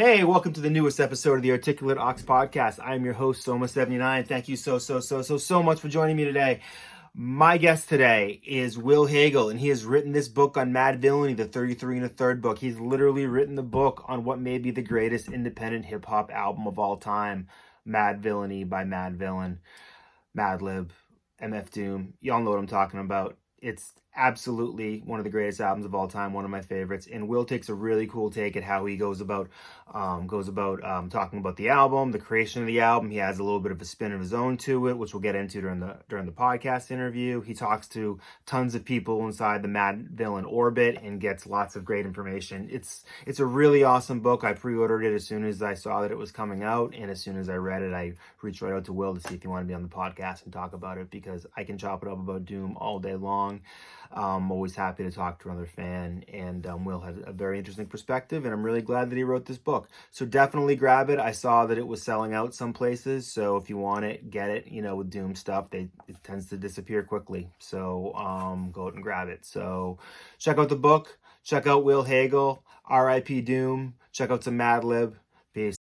Hey, welcome to the newest episode of the Articulate Ox Podcast. I am your host, Soma79. Thank you so much for joining me today. My guest today is Will Hagle, and he has written this book on Madvillainy, the 33 and a third book. He's literally written the book on what may be the greatest independent hip-hop album of all time, Madvillainy by Madvillain, Madlib, MF Doom. Y'all know what I'm talking about. It's absolutely one of the greatest albums of all time, one of my favorites. And Will takes a really cool take at how he goes about talking about the album, the creation of the album. He has a little bit of a spin of his own to it, which we'll get into during the podcast interview. He talks to tons of people inside the Madvillain orbit and gets lots of great information. It's a really awesome book. I pre-ordered it as soon as I saw that it was coming out, and as soon as I read it, I reached right out to Will to see if he wanted to be on the podcast and talk about it, because I can chop it up about Doom all day long. I'm always happy to talk to another fan, and Will has a very interesting perspective, and I'm really glad that he wrote this book. So definitely grab it. I saw that it was selling out some places, so if you want it, get it. You know, with Doom stuff, it tends to disappear quickly, so go out and grab it. So check out the book, check out Will Hagle, R.I.P. Doom, check out some Madlib. Peace.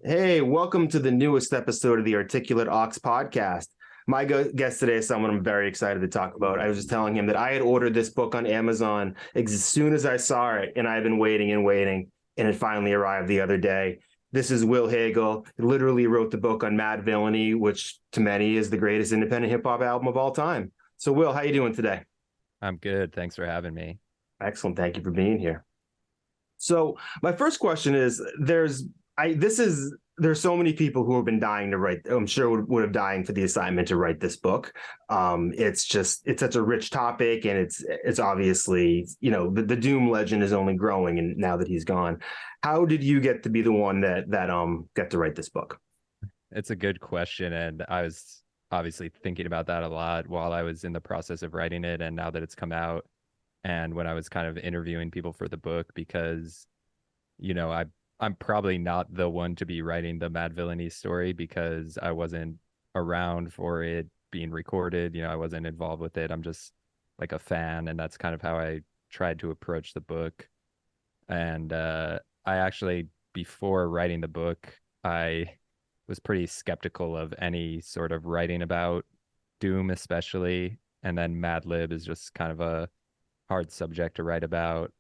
Hey, welcome to the newest episode of the Articulate Ox Podcast. My guest today is someone I'm very excited to talk about. I was just telling him that I had ordered this book on Amazon as soon as I saw it, and I've been waiting, and it finally arrived the other day. This is Will Hagle. He literally wrote the book on Madvillainy, which to many is the greatest independent hip-hop album of all time. So, Will, how you doing today? I'm good. Thanks for having me. Excellent. Thank you for being here. So, my first question is, there's so many people who have been dying to write, I'm sure would have dying for the assignment to write this book. It's such a rich topic, and it's obviously, you know, the Doom legend is only growing, and now that he's gone. How did you get to be the one that got to write this book? It's a good question, and I was obviously thinking about that a lot while I was in the process of writing it, and now that it's come out, and when I was kind of interviewing people for the book, because, you know, I'm probably not the one to be writing the Madvillainy story, because I wasn't around for it being recorded. You know, I wasn't involved with it. I'm just like a fan, and that's kind of how I tried to approach the book. And I actually, before writing the book, I was pretty skeptical of any sort of writing about Doom, especially. And then Madlib is just kind of a hard subject to write about.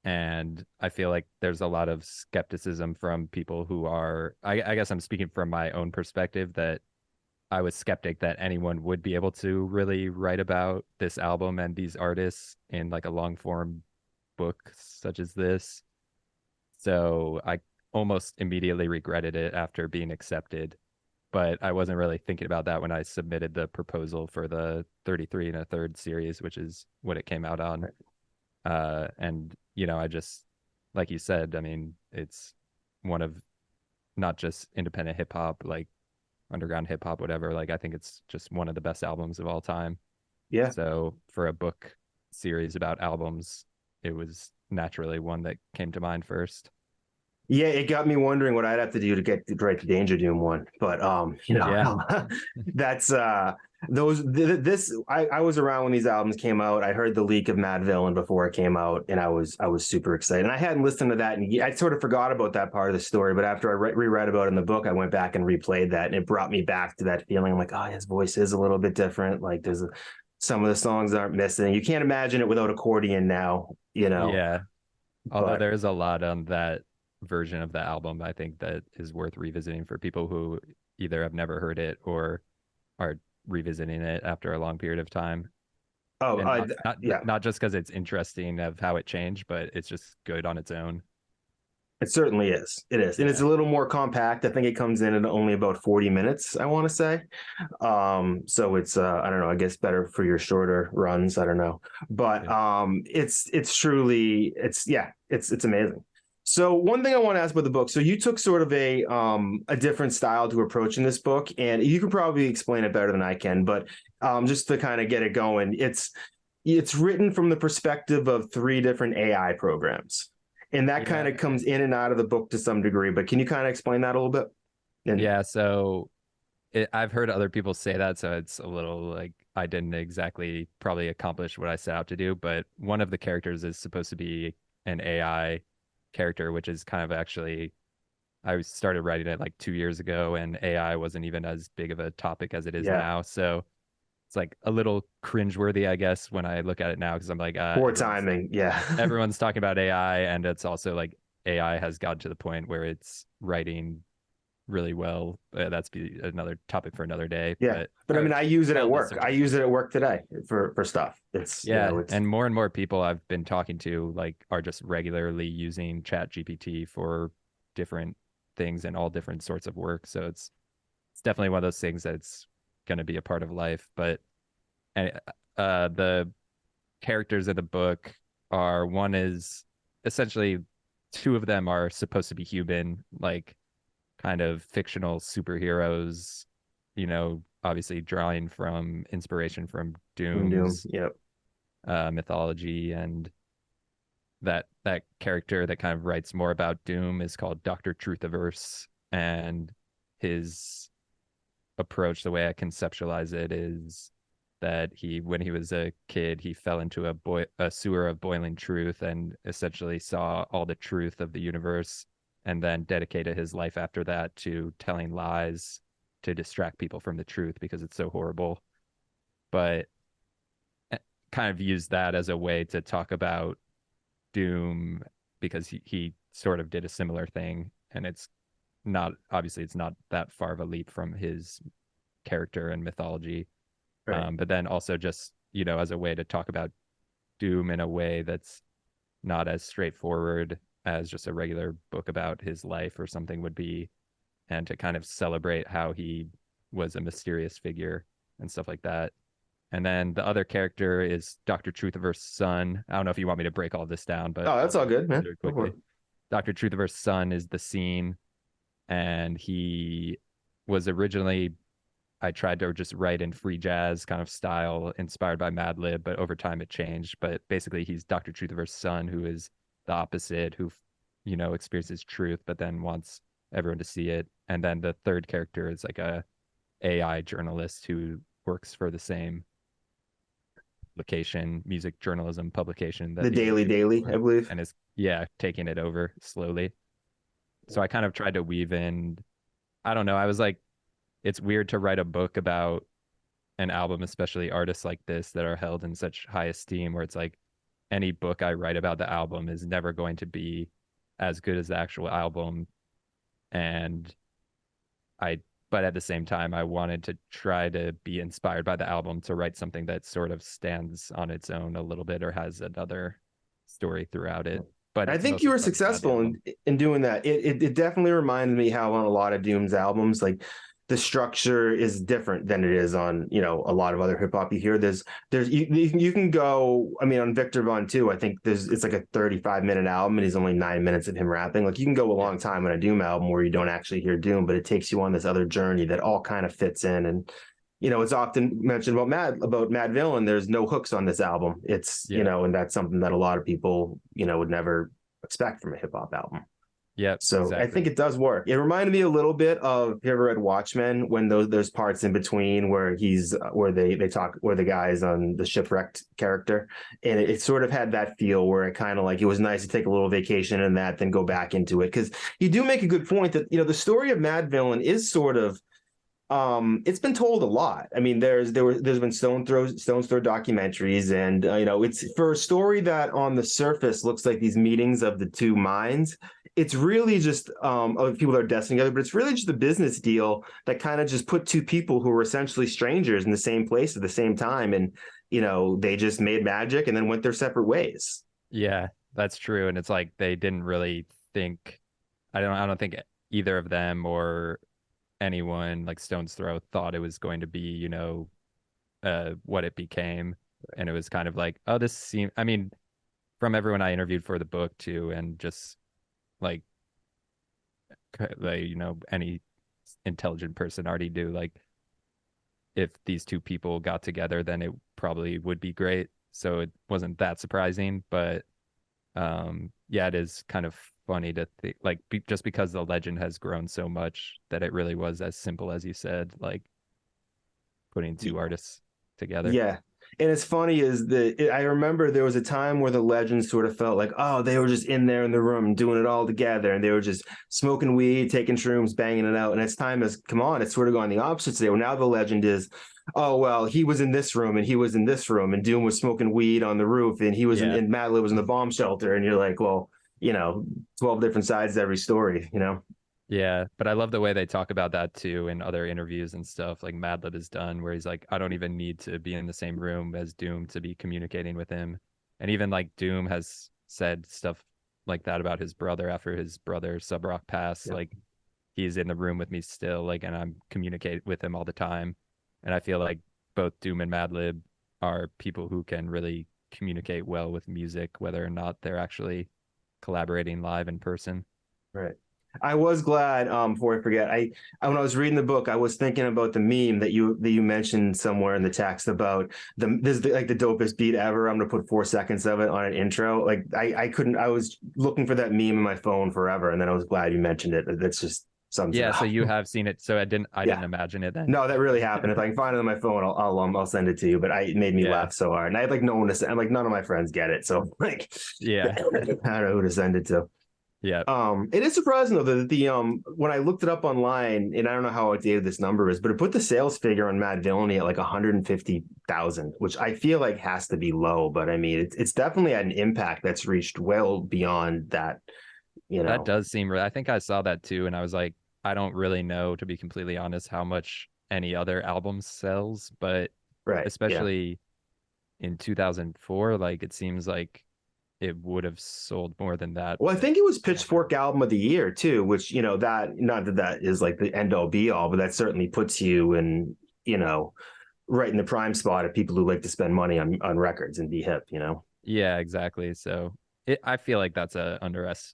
And I feel like there's a lot of skepticism from people who are, I guess I'm speaking from my own perspective, that I was skeptic that anyone would be able to really write about this album and these artists in like a long form book such as this. So I almost immediately regretted it after being accepted. But I wasn't really thinking about that when I submitted the proposal for the 33 and a third series, which is what it came out on. And you know, I just, like you said, I mean, it's one of not just independent hip hop, like underground hip hop, whatever. Like, I think it's just one of the best albums of all time. Yeah. So for a book series about albums, it was naturally one that came to mind first. Yeah, it got me wondering what I'd have to do to write the Danger Doom one. But you know, Yeah. that's I was around when these albums came out. I heard the leak of Madvillain before it came out, and I was super excited. And I hadn't listened to that, and I sort of forgot about that part of the story. But after I reread about it in the book, I went back and replayed that, and it brought me back to that feeling. I'm like, oh, his voice is a little bit different. Like some of the songs aren't missing. You can't imagine it without accordion now, you know. Yeah. Although there's a lot on that version of the album, I think, that is worth revisiting for people who either have never heard it or are revisiting it after a long period of time. Oh, not just because it's interesting of how it changed, but it's just good on its own. It certainly is. It is. And it's a little more compact. I think it comes in at only about 40 minutes, I want to say. So it's I don't know, I guess better for your shorter runs. I don't know. But it's truly it's amazing. So one thing I want to ask about the book. So you took sort of a different style to approaching this book, and you can probably explain it better than I can, but just to kind of get it going, it's written from the perspective of 3 different AI programs. And that kind of comes in and out of the book to some degree. But can you kind of explain that a little bit? And Yeah, so I've heard other people say that, so it's a little like I didn't exactly probably accomplish what I set out to do, but one of the characters is supposed to be an AI character, which is kind of actually I started writing it like 2 years ago, and AI wasn't even as big of a topic as it is yeah, now. So it's like a little cringeworthy, I guess, when I look at it now, because I'm like, poor timing. Yeah. everyone's talking about AI, and it's also like AI has gotten to the point where it's writing really well. That's be another topic for another day. Yeah. But But I mean, I use it at all work. necessary. I use it at work today for stuff. It's, Yeah, it's and more people I've been talking to like are just regularly using Chat GPT for different things and all different sorts of work. So it's definitely one of those things that's going to be a part of life. But and the characters of the book are one is essentially two of them are supposed to be human, like kind of fictional superheroes, obviously drawing from inspiration from Doom. Doom's Yep. mythology. And that character that kind of writes more about Doom is called Dr. Truthiverse. And his approach, the way I conceptualize it, is that when he was a kid, he fell into a sewer of boiling truth and essentially saw all the truth of the universe, and then dedicated his life after that to telling lies to distract people from the truth because it's so horrible. But kind of used that as a way to talk about Doom because he sort of did a similar thing, and it's not that far of a leap from his character and mythology. Right. But then also just, as a way to talk about Doom in a way that's not as straightforward as just a regular book about his life or something would be, and to kind of celebrate how he was a mysterious figure and stuff like that. And then the other character is Dr. Truthiverse's son. I don't know if you want me to break all this down, but Oh, I'll that's all just good, do man. it Go for quickly. it. Dr. Truthiverse's son is the Scene, and he was originally I tried to just write in free jazz kind of style inspired by Madlib, but over time it changed. But basically, he's Dr. Truthiverse's son, who is the opposite, who, experiences truth, but then wants everyone to see it. And then the third character is like a AI journalist who works for the same publication, music journalism publication The that the other Daily two Daily, I were, believe. and is, yeah, taking it over slowly. So I kind of tried to weave in, I don't know, I was like, it's weird to write a book about an album, especially artists like this that are held in such high esteem, where it's like any book I write about the album is never going to be as good as the actual album. And I, but at the same time, I wanted to try to be inspired by the album to write something that sort of stands on its own a little bit or has another story throughout it. But I it's think you mostly were talking about the successful album. in doing that. It definitely reminded me how on a lot of Doom's albums, like the structure is different than it is on, a lot of other hip hop you hear. There's you can go, I mean, on Victor Von too, I think it's like a 35-minute album and he's only 9 minutes of him rapping. Like you can go a Yeah. long time on a Doom album where you don't actually hear Doom, but it takes you on this other journey that all kind of fits in. And it's often mentioned about Madvillain. There's no hooks on this album. It's, Yeah. and that's something that a lot of people, would never expect from a hip hop album. Yep. So I think Exactly. it does work. It reminded me a little bit of, have you ever read Watchmen, when there's parts in between where where they talk, where the guy's on the shipwrecked character, and it sort of had that feel where it kind of like it was nice to take a little vacation in that, then go back into it, because you do make a good point that the story of Madvillain is sort of, it's been told a lot. I mean, there's been Stone's Throw documentaries, and it's for a story that on the surface looks like these meetings of the two minds. It's really just of people that are destined together, but it's really just a business deal that kind of just put two people who were essentially strangers in the same place at the same time, and they just made magic and then went their separate ways. Yeah, that's true. And it's like they didn't really think, I don't think either of them or anyone like Stone's Throw thought it was going to be, what it became. And it was kind of like, oh, I mean, from everyone I interviewed for the book too, and just like, any intelligent person already do, like, if these two people got together, then it probably would be great. So it wasn't that surprising, but Yeah, it is kind of funny to think like just because the legend has grown so much that it really was as simple as you said, like putting two artists together. Yeah. And it's funny is that I remember there was a time where the legends sort of felt like, oh, they were just in there in the room doing it all together, and they were just smoking weed, taking shrooms, banging it out. And as time has come on, it's sort of gone the opposite today. Well, now the legend is, oh, well, he was in this room and he was in this room, and Doom was smoking weed on the roof, and he was Yeah. and Madlib was in the bomb shelter. And you're like, well, 12 different sides to every story. Yeah, but I love the way they talk about that too in other interviews and stuff like Madlib has done, where he's like, I don't even need to be in the same room as Doom to be communicating with him. And even like Doom has said stuff like that about his brother after his brother Subrock passed. Yeah. Like he's in the room with me still, like, and I'm communicate with him all the time. And I feel like both Doom and Madlib are people who can really communicate well with music, whether or not they're actually collaborating live in person. Right. I was glad, before I forget, I when I was reading the book, I was thinking about the meme that you mentioned somewhere in the text about like the dopest beat ever. I'm gonna put 4 seconds of it on an intro. Like I couldn't, I was looking for that meme in my phone forever, and then I was glad you mentioned it. That's just sums it Yeah, so up. you have seen it. So I Yeah. didn't imagine it then. No, that really happened. If I can find it on my phone, I'll send it to you. But it made me Yeah. laugh so hard, and I had like no one to send. Like none of my friends get it, so like Yeah. I don't know who to send it to. Yeah. It is surprising though that the when I looked it up online, and I don't know how outdated this number is, but it put the sales figure on Madvillainy at like 150,000, which I feel like has to be low. But I mean, it's definitely had an impact that's reached well beyond that. That does seem I think I saw that too, and I was like, I don't really know, to be completely honest, how much any other album sells, but Right? Yeah. especially in 2004, like it seems like it would have sold more than that. Well, I think it was Pitchfork Album of the Year too, which that not that that is like the end all be all, but that certainly puts you in right in the prime spot of people who like to spend money on records and be hip. Yeah, exactly. So I feel like that's a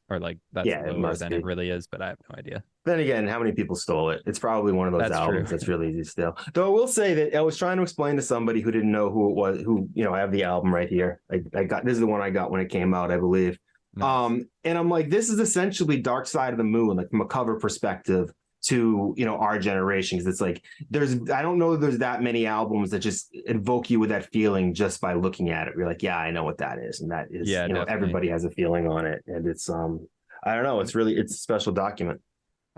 or like that's Yeah, it lower must than it be. really is, but I have no idea. Then again, how many people stole it? It's probably one of those That's true. albums that's really easy to steal. Though I will say that I was trying to explain to somebody who didn't know who it was, who, I have the album right here. I got this is the one I got when it came out, I believe. Nice. And I'm like, this is essentially Dark Side of the Moon, like from a cover perspective to, our generation. Because it's like I don't know that there's that many albums that just invoke you with that feeling just by looking at it. You're like, yeah, I know what that is. And that is, Yeah, definitely. everybody has a feeling on it. And it's I don't know, it's a special document.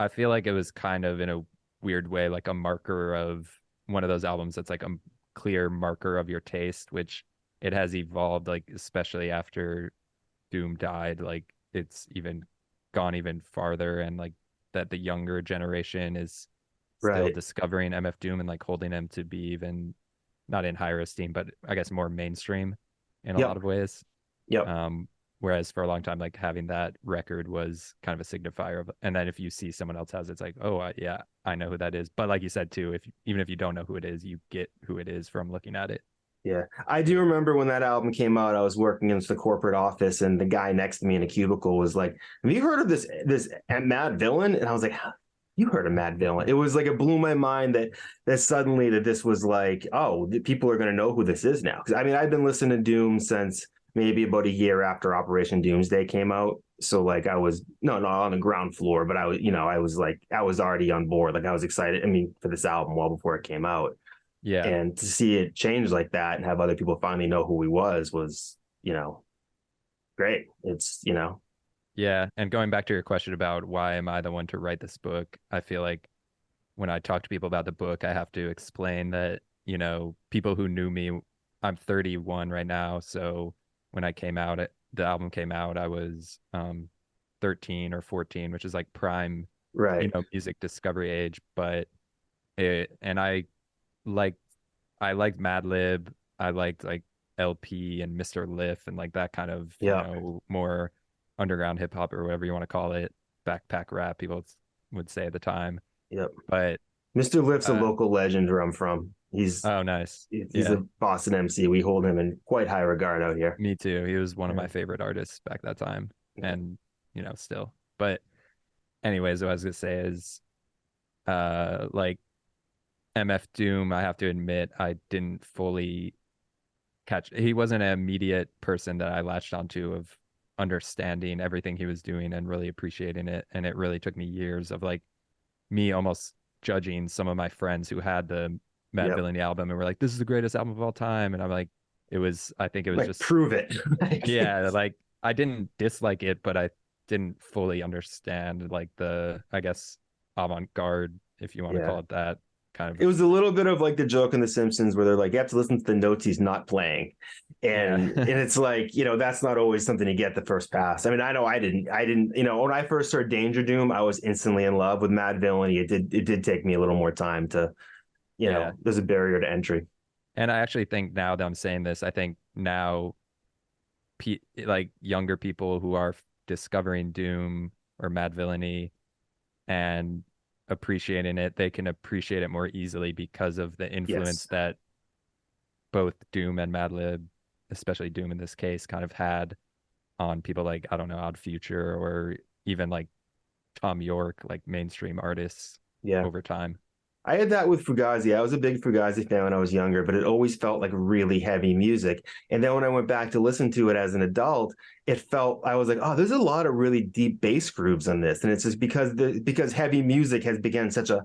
I feel like it was kind of in a weird way like a marker of one of those albums that's like a clear marker of your taste, which it has evolved, like especially after Doom died, like it's even gone even farther, and like that the younger generation is still Right. discovering MF Doom and like holding him to be even not in higher esteem, but I guess more mainstream in a lot Yep. of ways. Yep. Whereas for a long time, like having that record was kind of a signifier of, and then if you see someone else has it, it's like, oh, yeah, I know who that is. But like you said too, even if you don't know who it is, you get who it is from looking at it. Yeah. I do remember when that album came out, I was working in the corporate office, and the guy next to me in a cubicle was like, have you heard of this Madvillain? And I was like, you heard of Madvillain? It was like, it blew my mind that suddenly that this was like, oh, people are going to know who this is now. Because I mean, I've been listening to Doom since maybe about a year after Operation Doomsday came out. So like I was not on the ground floor, but I was already on board. Like I was excited. I mean, for this album well before it came out. Yeah. And to see it change like that and have other people finally know who he was, great. It's. Yeah. And going back to your question about why am I the one to write this book, I feel like when I talk to people about the book, I have to explain that, people who knew me, I'm 31 right now. So when the album came out, I was 13 or 14, which is like prime, Right. music discovery age. But and liked I liked Madlib. I liked like LP and Mr. Liff and like that kind of, Yeah. more underground hip hop or whatever you want to call it, backpack rap, people would say at the time. Yep. But Mr. Liff's a uh, local legend where I'm from. oh, nice. He's Yeah, a Boston MC. We hold him in quite high regard out here. me too. He was one of Yeah. my favorite artists back that time, and still. But anyways, what I was gonna say is, like MF Doom, I have to admit, I didn't fully catch. He wasn't an immediate person that I latched onto of understanding everything he was doing and really appreciating it. And it really took me years of like me almost judging some of my friends who had the Yep. Madvillainy album and were like, this is the greatest album of all time. And I'm like, I think it was Like, just, prove it. yeah, like I didn't dislike it, but I didn't fully understand like the, I guess, avant-garde, if you want to call Yeah. it that, kind It of. was a little bit of like the joke in The Simpsons where they're like, you have to listen to the notes he's not playing. Yeah. And it's like, that's not always something you get the first pass. I mean, I know I didn't, when I first heard Danger Doom, I was instantly in love with Madvillainy. It did take me a little more time to, Yeah. there's a barrier to entry. And I actually think now that I'm saying this, I think now like younger people who are discovering Doom or Madvillainy and appreciating it, they can appreciate it more easily because of the influence Yes. that both Doom and Madlib, especially Doom in this case, kind of had on people like, I don't know, Odd Future or even like Tom York, like mainstream artists Yeah. over time. I had that with Fugazi. I was a big Fugazi fan when I was younger, but it always felt like really heavy music. And then when I went back to listen to it as an adult, I was like, oh, there's a lot of really deep bass grooves on this. And it's just because heavy music has become such a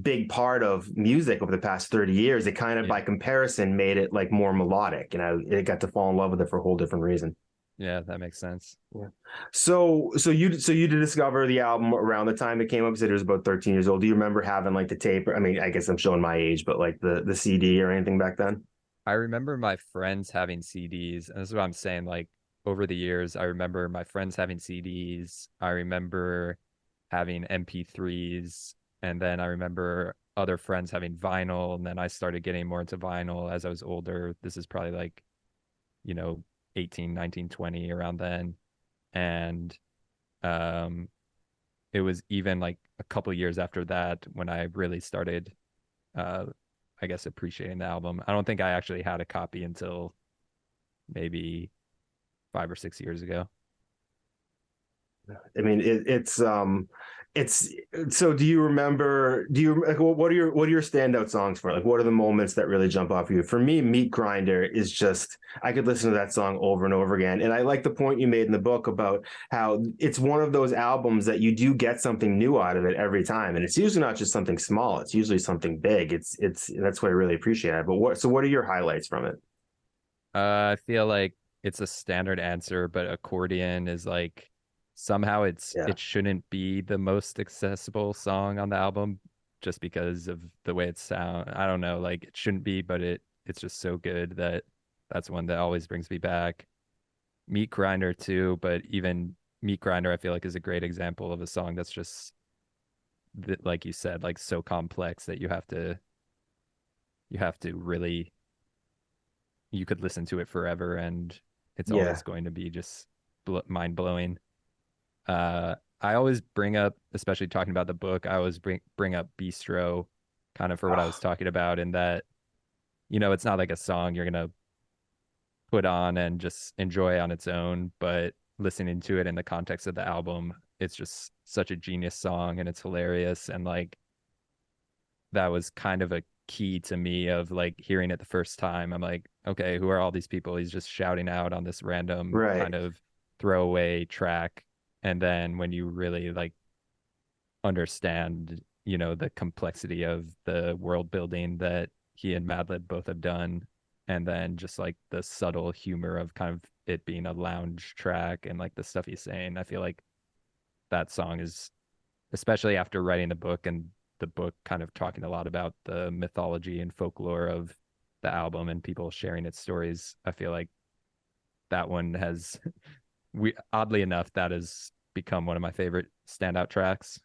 big part of music over the past 30 years, it kind of Yeah. by comparison made it like more melodic. And I got to fall in love with it for a whole different reason. Yeah, that makes sense. Yeah. So you did discover the album around the time it came up. You said it was about 13 years old. Do you remember having like the tape? I mean, I guess I'm showing my age, but like the CD or anything back then? I remember my friends having CDs, and this is what I'm saying. Like over the years, I remember my friends having CDs. I remember having MP3s, and then I remember other friends having vinyl, and then I started getting more into vinyl as I was older. This is probably like, you know, 18, 19, 20 around then. And um it was even like a couple years after that when I really started uh I guess appreciating the album. I don't think I actually had a copy until maybe 5 or 6 years ago. I mean, it's so. Do you like what are your standout songs for? Like, what are the moments that really jump off you? For me, Meat Grinder is just I could listen to that song over and over again. And I like the point you made in the book about how it's one of those albums that you do get something new out of it every time, and it's usually not just something small. It's usually something big. It's that's what I really appreciate it. But what are your highlights from it? I feel like it's a standard answer, but Accordion is like somehow Yeah. it shouldn't be the most accessible song on the album just because of the way it sounds. I don't know, like it shouldn't be, but it's just so good that that's one that always brings me back. Meat Grinder too, but even Meat Grinder I feel like is a great example of a song that's just like you said, like so complex that you have to really you could listen to it forever and it's Yeah. always going to be just mind blowing. I always bring up, especially talking about the book, I always bring up Bistro kind of for what I was Oh, talking about, in that, it's not like a song you're gonna put on and just enjoy on its own, but listening to it in the context of the album, it's just such a genius song and it's hilarious. And like that was kind of a key to me of like hearing it the first time. I'm like, okay, who are all these people he's just shouting out on this random right. kind of throwaway track? And then when you really like understand, the complexity of the world building that he and Madlib both have done, and then just like the subtle humor of kind of it being a lounge track and like the stuff he's saying, I feel like that song is, especially after writing the book and the book kind of talking a lot about the mythology and folklore of the album and people sharing its stories. I feel like that one has, we oddly enough, that has become one of my favorite standout tracks.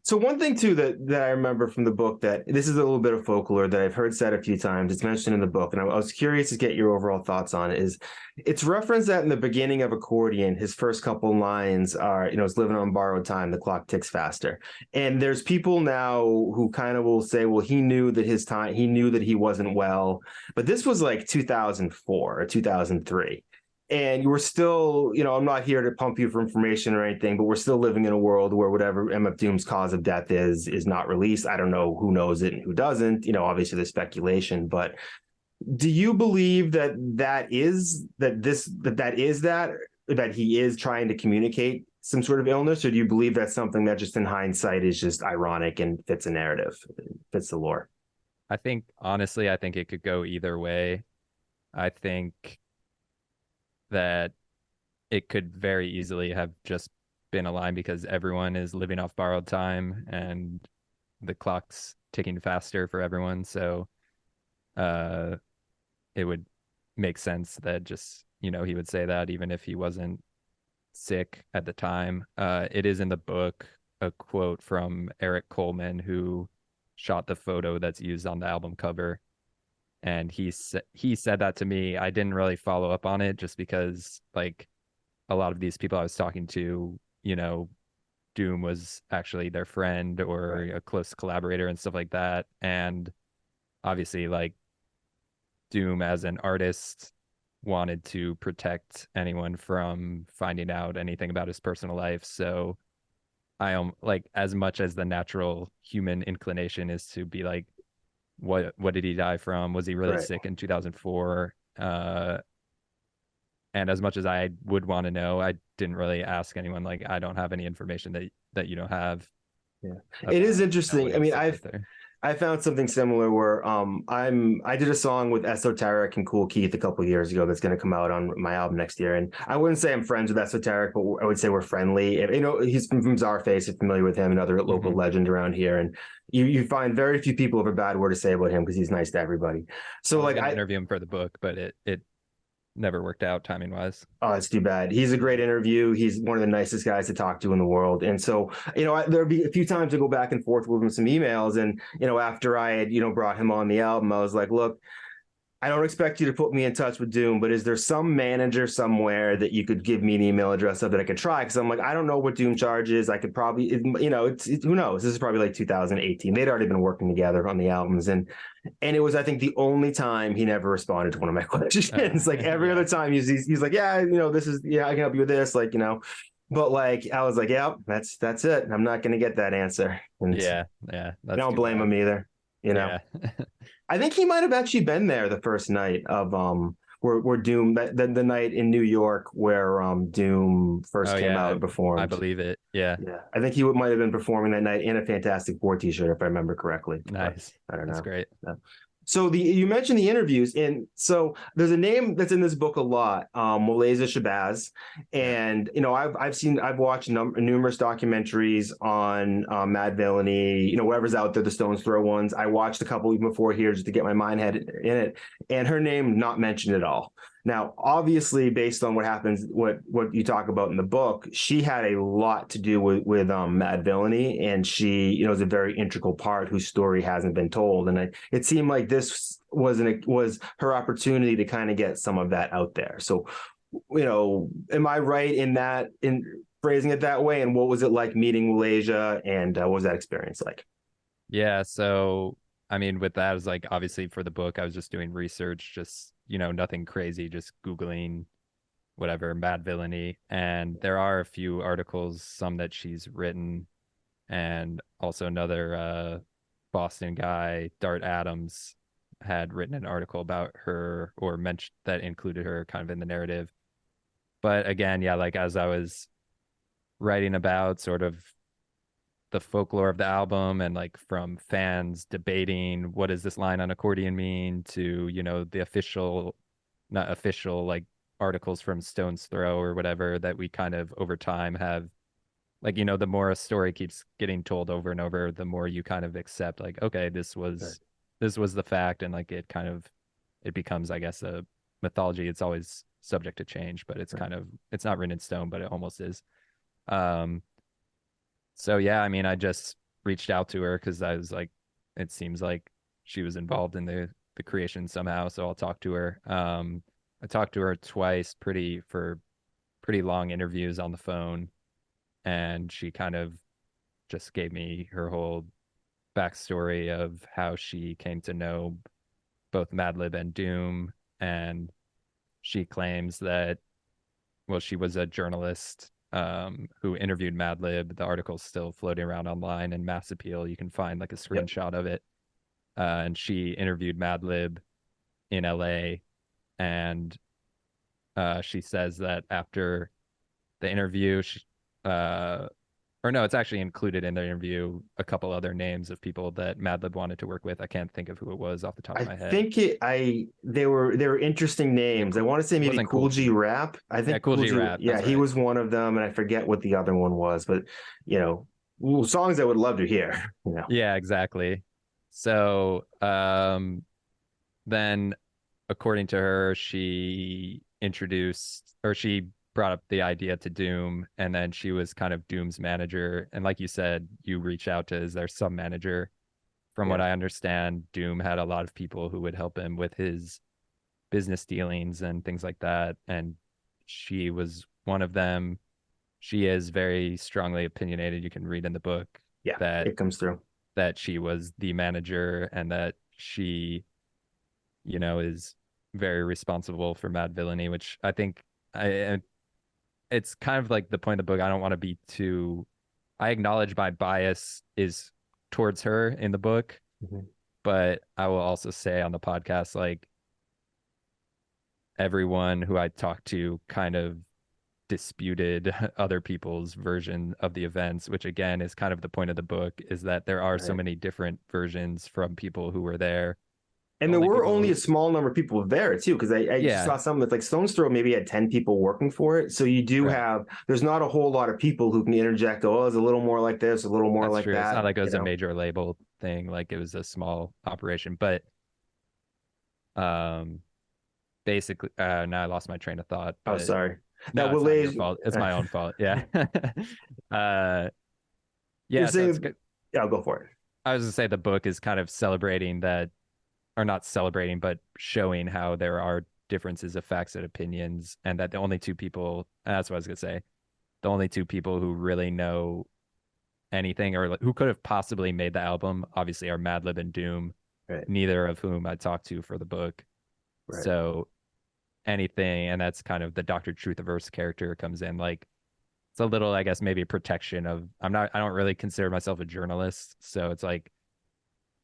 So one thing too that I remember from the book, that this is a little bit of folklore that I've heard said a few times. It's mentioned in the book, and I was curious to get your overall thoughts on it. Is it's referenced that in the beginning of Accordion, his first couple lines are, it's living on borrowed time, the clock ticks faster. And there's people now who kind of will say, well, he knew that he wasn't well, but this was like 2004 or 2003. And we're still, I'm not here to pump you for information or anything, but we're still living in a world where whatever MF Doom's cause of death is not released. I don't know who knows it and who doesn't. Obviously there's speculation, but do you believe that is that, that he is trying to communicate some sort of illness, or do you believe that's something that just in hindsight is just ironic and fits a narrative, fits the lore? I think honestly, I think it could go either way. I think that it could very easily have just been a line because everyone is living off borrowed time and the clock's ticking faster for everyone. So uh, it would make sense that just, he would say that even if he wasn't sick at the time. It is in the book, a quote from Eric Coleman, who shot the photo that's used on the album cover. And he said that to me. I didn't really follow up on it just because like a lot of these people I was talking to, Doom was actually their friend or Right. a close collaborator and stuff like that. And obviously, like Doom as an artist wanted to protect anyone from finding out anything about his personal life. So I am like, as much as the natural human inclination is to be like, what did he die from? Was he really Right. sick in 2004? And as much as I would want to know, I didn't really ask anyone. Like, I don't have any information that you don't have Yeah. It is about what interesting. he I was mean, sick with there. I found something similar where I did a song with Esoteric and Cool Keith a couple of years ago that's going to come out on my album next year. And I wouldn't say I'm friends with Esoteric, but I would say we're friendly. He's from Czarface, if familiar with him, another local Hmm. legend around here. And you find very few people have a bad word to say about him because he's nice to everybody. I So was like gonna interview him for the book, but it never worked out timing wise. Oh, it's too bad. He's a great interview. He's one of the nicest guys to talk to in the world. And so, there'd be a few times to go back and forth with him some emails. And, after I had, brought him on the album, I was like, look, I don't expect you to put me in touch with Doom, but is there some manager somewhere that you could give me an email address of that I could try? Because I'm like, I don't know what Doom charges. I could probably, who knows? This is probably like 2018. They'd already been working together on the albums, and it was, I think, the only time he never responded to one of my questions. Like every Yeah, other time, he's like, yeah, this is, yeah, I can help you with this, like, But like, I was like, yeah, that's it. I'm not going to get that answer, and yeah. I That's don't too blame bad. him either. You know. Yeah. I think he might have actually been there the first night of where Doom the night in New York where Doom first Oh came yeah, out and I performed. believe it. Yeah. Yeah, I think he might have been performing that night in a Fantastic Four t-shirt if I remember correctly, but Nice. I don't That's know. great. Yeah. So you mentioned the interviews, and so there's a name that's in this book a lot, Malaysia Shabazz, Yeah. and I've watched numerous documentaries on Madvillainy, whatever's out there, the Stones Throw ones. I watched a couple even before here just to get my mind head in it, and her name not mentioned at all. Now, obviously, based on what happens, what you talk about in the book, she had a lot to do with Madvillainy, and she, is a very integral part whose story hasn't been told. And it seemed like this was her opportunity to kind of get some of that out there. So, am I right in phrasing it that way? And what was it like meeting Malaysia, and what was that experience like? Yeah. So, I mean, with that, is like obviously for the book, I was just doing research, just, nothing crazy, just Googling whatever, Madvillainy. And there are a few articles, some that she's written, and also another Boston guy, Dart Adams, had written an article about her or mentioned that included her kind of in the narrative. But again, yeah, like as I was writing about sort of the folklore of the album and like from fans debating what does this line on accordion mean to, the official, not official, like articles from Stone's Throw or whatever that we kind of over time have like, the more a story keeps getting told over and over, the more you kind of accept like, okay, this was the fact, and like it becomes, I guess, a mythology. It's always subject to change, but it's not written in stone, but it almost is. Um, so yeah, I mean, I just reached out to her because I was like, it seems like she was involved in the creation somehow, so I'll talk to her. I talked to her twice, for pretty long interviews on the phone, and she kind of just gave me her whole backstory of how she came to know both Madlib and Doom. And she claims that, well, she was a journalist who interviewed Madlib. The article's still floating around online in Mass Appeal. You can find like a Yep. screenshot of it. And she interviewed Madlib in LA. And she says that after the interview, or no, it's actually included in the interview a couple other names of people that Madlib wanted to work with. I can't think of who it was off the top of I my head. think they were interesting names. I want to say It maybe wasn't Cool G Rap. I think Cool G G, Rap. yeah, That's he right. was one of them, and I forget what the other one was, but songs I would love to hear. Yeah, exactly. So, then according to her, she introduced or she brought up the idea to Doom, and then she was kind of Doom's manager. And like you said, you reach out to is there some manager. From what Yeah. I understand, Doom had a lot of people who would help him with his business dealings and things like that. And she was one of them. She is very strongly opinionated. You can read in the book Yeah, that it comes through. she was the manager and that she, is very responsible for Madvillainy, which I think I it's kind of like the point of the book. I don't want to be too. I acknowledge my bias is towards her in the book, Mhm. but I will also say on the podcast, like everyone who I talked to kind of disputed other people's version of the events, which again is kind of the point of the book, is that there are so Right. many different versions from people who were there. The And there only were people only who, a small number of people there too, because I yeah, saw something that's like Stone's Throw maybe had 10 people working for it. So you do right. have, there's not a whole lot of people who can interject, oh, it's a little more like this, a little more That's like true. It's not that, like it was a major label thing, like it was a small operation. But um basically now I lost my train of thought, Oh, but sorry. That no, it's Will not your Hagle, fault. It's my own fault. Yeah. uh you're yeah, so it's saying, good. yeah, I'll go for it. I was gonna say the book is kind of celebrating that, or not celebrating, but showing how there are differences of facts and opinions, and that the only two people, that's what I was gonna say, the only two people who really know anything or like, who could have possibly made the album, obviously, are Madlib and Doom, Right, neither of whom I talked to for the book. right. So anything, and that's kind of the Dr. Truth Averse character comes in. Like it's a little, I guess, maybe a protection of I don't really consider myself a journalist. So it's like,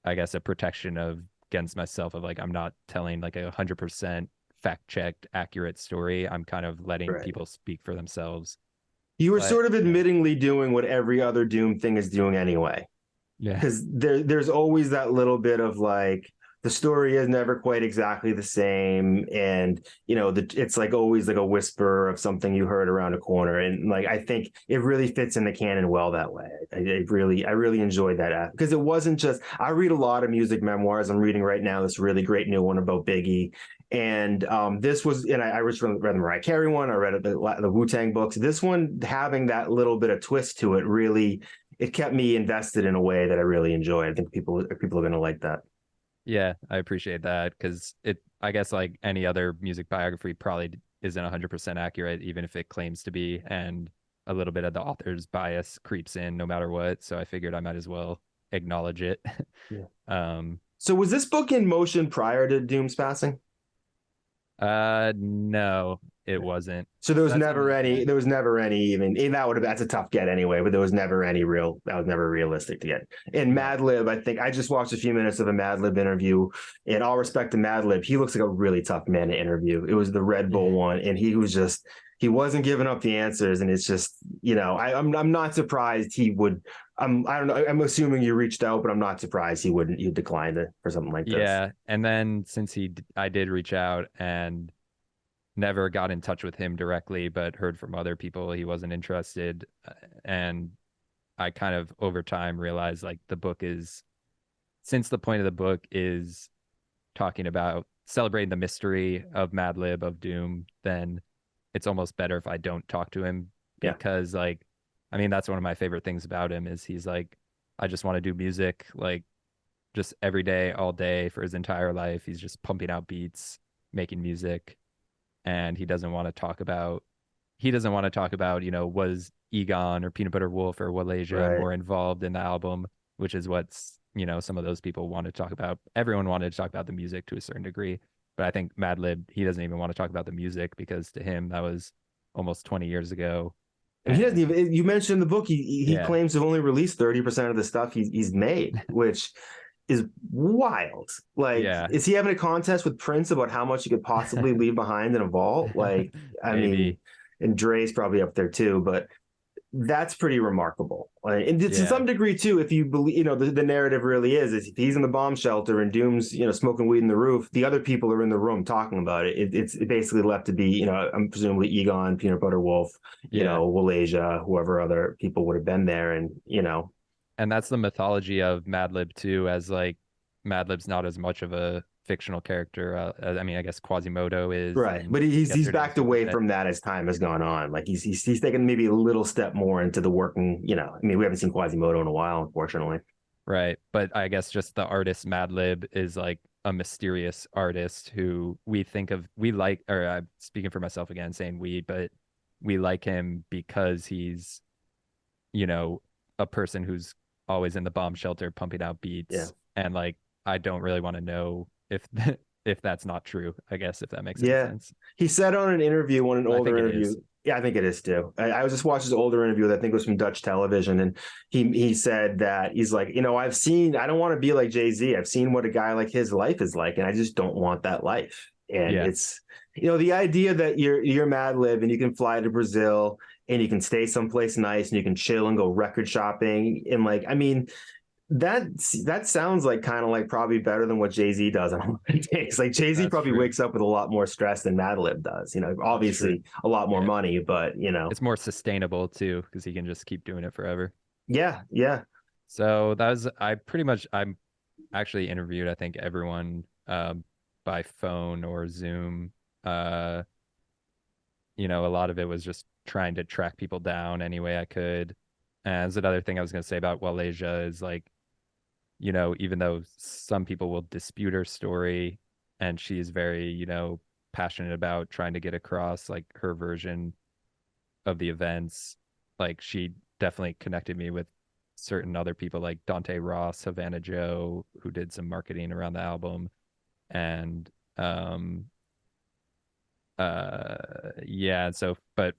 I guess, a protection of against myself of like I'm not telling like 100% fact checked accurate story. I'm kind of letting Right. people speak for themselves. You were But sort of admittingly doing what every other Doom thing is doing anyway. yeah, Because there's always that little bit of like the story is never quite exactly the same, and it's like always like a whisper of something you heard around a corner, and like I think it really fits in the canon well that way. I really enjoyed that because it wasn't just I read a lot of music memoirs. I'm reading right now this really great new one about Biggie. And this was, and I read the Mariah Carey one. I read the Wu-Tang books. This one having that little bit of twist to it really it kept me invested in a way that I really enjoy. I think people are going to like that. yeah, I appreciate that because I guess like any other music biography probably isn't 100% accurate, even if it claims to be, and a little bit of the author's bias creeps in no matter what. So I figured I might as well acknowledge it. Yeah. um, So was this book in motion prior to Doom's passing? no, it wasn't. So So that's something, yeah. there was never any even and that's a tough get anyway, but there was never any that was never realistic to get. In Yeah. Madlib, I think I just watched a few minutes of a Madlib interview. In all respect to Madlib, he looks like a really tough man to interview. It was the Red Bull Yeah. one, and he wasn't giving up the answers, and it's just I'm not surprised he would. I don't know. I'm assuming you reached out, but I'm not surprised he declined it for something like this. Yeah. And then since I did reach out and never got in touch with him directly, but heard from other people he wasn't interested. And I kind of over time realized like the book is, since the point of the book is talking about celebrating the mystery of Madlib, of Doom, then it's almost better if I don't talk to him Yeah. because like, I mean, that's one of my favorite things about him is he's like, I just want to do music like just every day, all day for his entire life. He's just pumping out beats, making music, and he doesn't want to talk about, was Egon or Peanut Butter Wolf or Walasia Right. more involved in the album, which is what's, some of those people wanted to talk about. Everyone wanted to talk about the music to a certain degree. But I think Madlib, he doesn't even want to talk about the music because to him that was almost 20 years ago. And he doesn't even. You mentioned in the book he Yeah. claims to only released 30% of the stuff he's made, which is wild. Like, Yeah. is he having a contest with Prince about how much he could possibly leave behind in a vault? Like, I mean, Maybe. and Dre's probably up there too, but that's pretty remarkable. And to some degree too, if you believe, the narrative really is if he's in the bomb shelter and Doom's, smoking weed in the roof, the other people are in the room talking about it. It's basically left to be, I'm presumably Egon, Peanut Butter Wolf, Will Asia, whoever other people would have been there. And, And that's the mythology of Madlib too, as like Madlib's not as much of a fictional character. I mean, I guess Quasimodo is, right, but he's backed away Dead. from that as time has gone on. Like he's taken maybe a little step more into the working. I mean, we haven't seen Quasimodo in a while, unfortunately. Right, but I guess just the artist Madlib is like a mysterious artist who we like, or I'm speaking for myself again, saying we, but we like him because he's, a person who's always in the bomb shelter pumping out Yeah. beats, and like I don't really want to know if if that's not true, I guess, if that makes any Yeah. sense. He said on an interview, on an I older think it interview. is. Yeah, I think it is too. I was just watching his older interview that I think was from Dutch television, and he said that he's like, I don't want to be like Jay-Z. I've seen what a guy like his life is like, and I just don't want that life. And Yeah. it's the idea that you're Madlib and you can fly to Brazil and you can stay someplace nice and you can chill and go record shopping and like, I mean, that sounds like kind of like probably better than what Jay-Z does on a lot of days. Like Jay-Z That's probably true. wakes up with a lot more stress than Madlib does. Obviously a lot more money, but It's more sustainable too because he can just keep doing it forever. yeah. So I'm actually interviewed, I think, everyone by phone or Zoom. Uh, a lot of it was just trying to track people down any way I could. And there's another thing I was going to say about Walesia is like, even though some people will dispute her story and she's very, passionate about trying to get across like her version of the events, like she definitely connected me with certain other people like Dante Ross, Havana Joe, who did some marketing around the album. And so but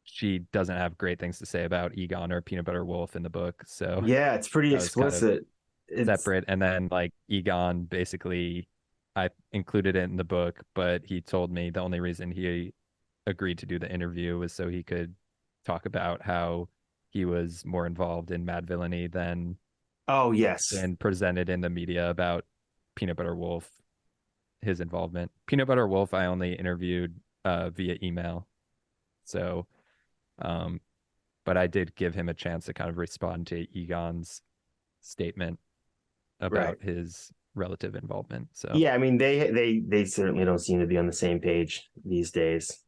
she doesn't have great things to say about Egon or Peanut Butter Wolf in the book. So Yeah, it's pretty that was kind of explicit. It's separate. And then like Egon, basically, I included it in the book, but he told me the only reason he agreed to do the interview was so he could talk about how he was more involved in Madvillainy than oh what's yes. been presented in the media about Peanut Butter Wolf, his involvement. Peanut Butter Wolf, I only interviewed via email. So, um, but I did give him a chance to kind of respond to Egon's statement Right. about his relative involvement. So Yeah, I mean they certainly don't seem to be on the same page these days.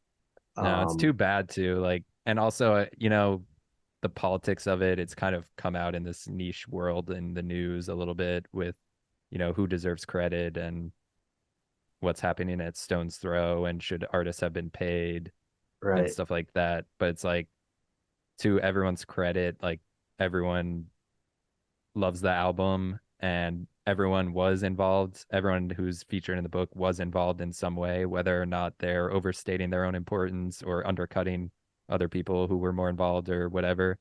no, it's too bad too. Like, and also, the politics of it, it's kind of come out in this niche world in the news a little bit with, who deserves credit and what's happening at Stone's Throw and should artists have been paid and Right. stuff like that. But it's like, to everyone's credit, like everyone loves the album and everyone was involved. Everyone who's featured in the book was involved in some way, whether or not they're overstating their own importance or undercutting other people who were more involved or whatever.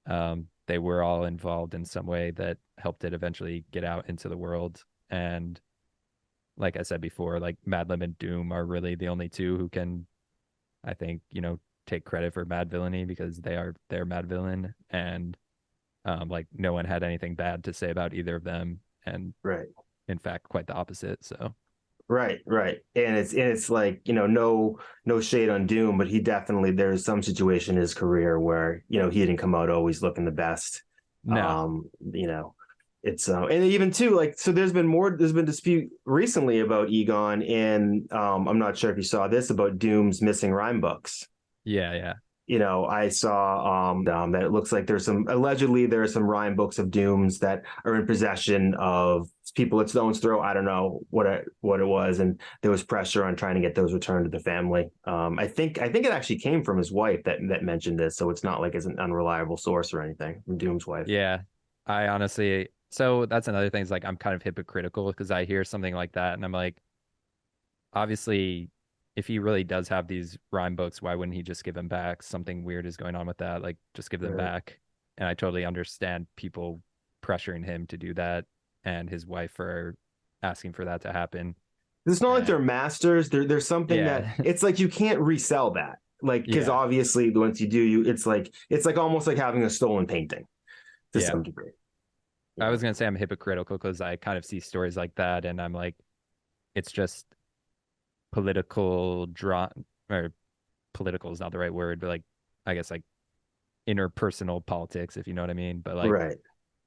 They were all involved in some way that helped it eventually get out into the world. And like I said before, like Madlib and Doom are really the only two who can, I think, take credit for Madvillainy because they're Madvillain, and like no one had anything bad to say about either of them, and Right. in fact, quite the opposite. So Right, and it's like no shade on Doom, but he definitely there's some situation in his career where he didn't come out always looking the best. no, It's and even too like so there's been dispute recently about Egon and I'm not sure if you saw this about Doom's missing rhyme books. yeah, I saw that it looks like allegedly there are some rhyme books of Dooms that are in possession of people at Stone's Throw. I don't know what it was, and there was pressure on trying to get those returned to the family. I think it actually came from his wife that mentioned this, so it's not like it's an unreliable source or anything from Doom's wife. yeah. I honestly, so that's another thing is like I'm kind of hypocritical because I hear something like that and I'm like, obviously, if he really does have these rhyme books, why wouldn't he just give them back? Something weird is going on with that. Like, just give them Right. back. And I totally understand people pressuring him to do that and his wife for asking for that to happen. It's not like And they're masters. There's something that yeah, it's like you can't resell that. Like, because Yeah. obviously once you do, it's like almost like having a stolen painting to Yeah. some degree. You I was know, gonna say I'm hypocritical because I kind of see stories like that and I'm like, it's just political draw or political is not the right word, but like I guess like interpersonal politics, if you know what I mean. But like right,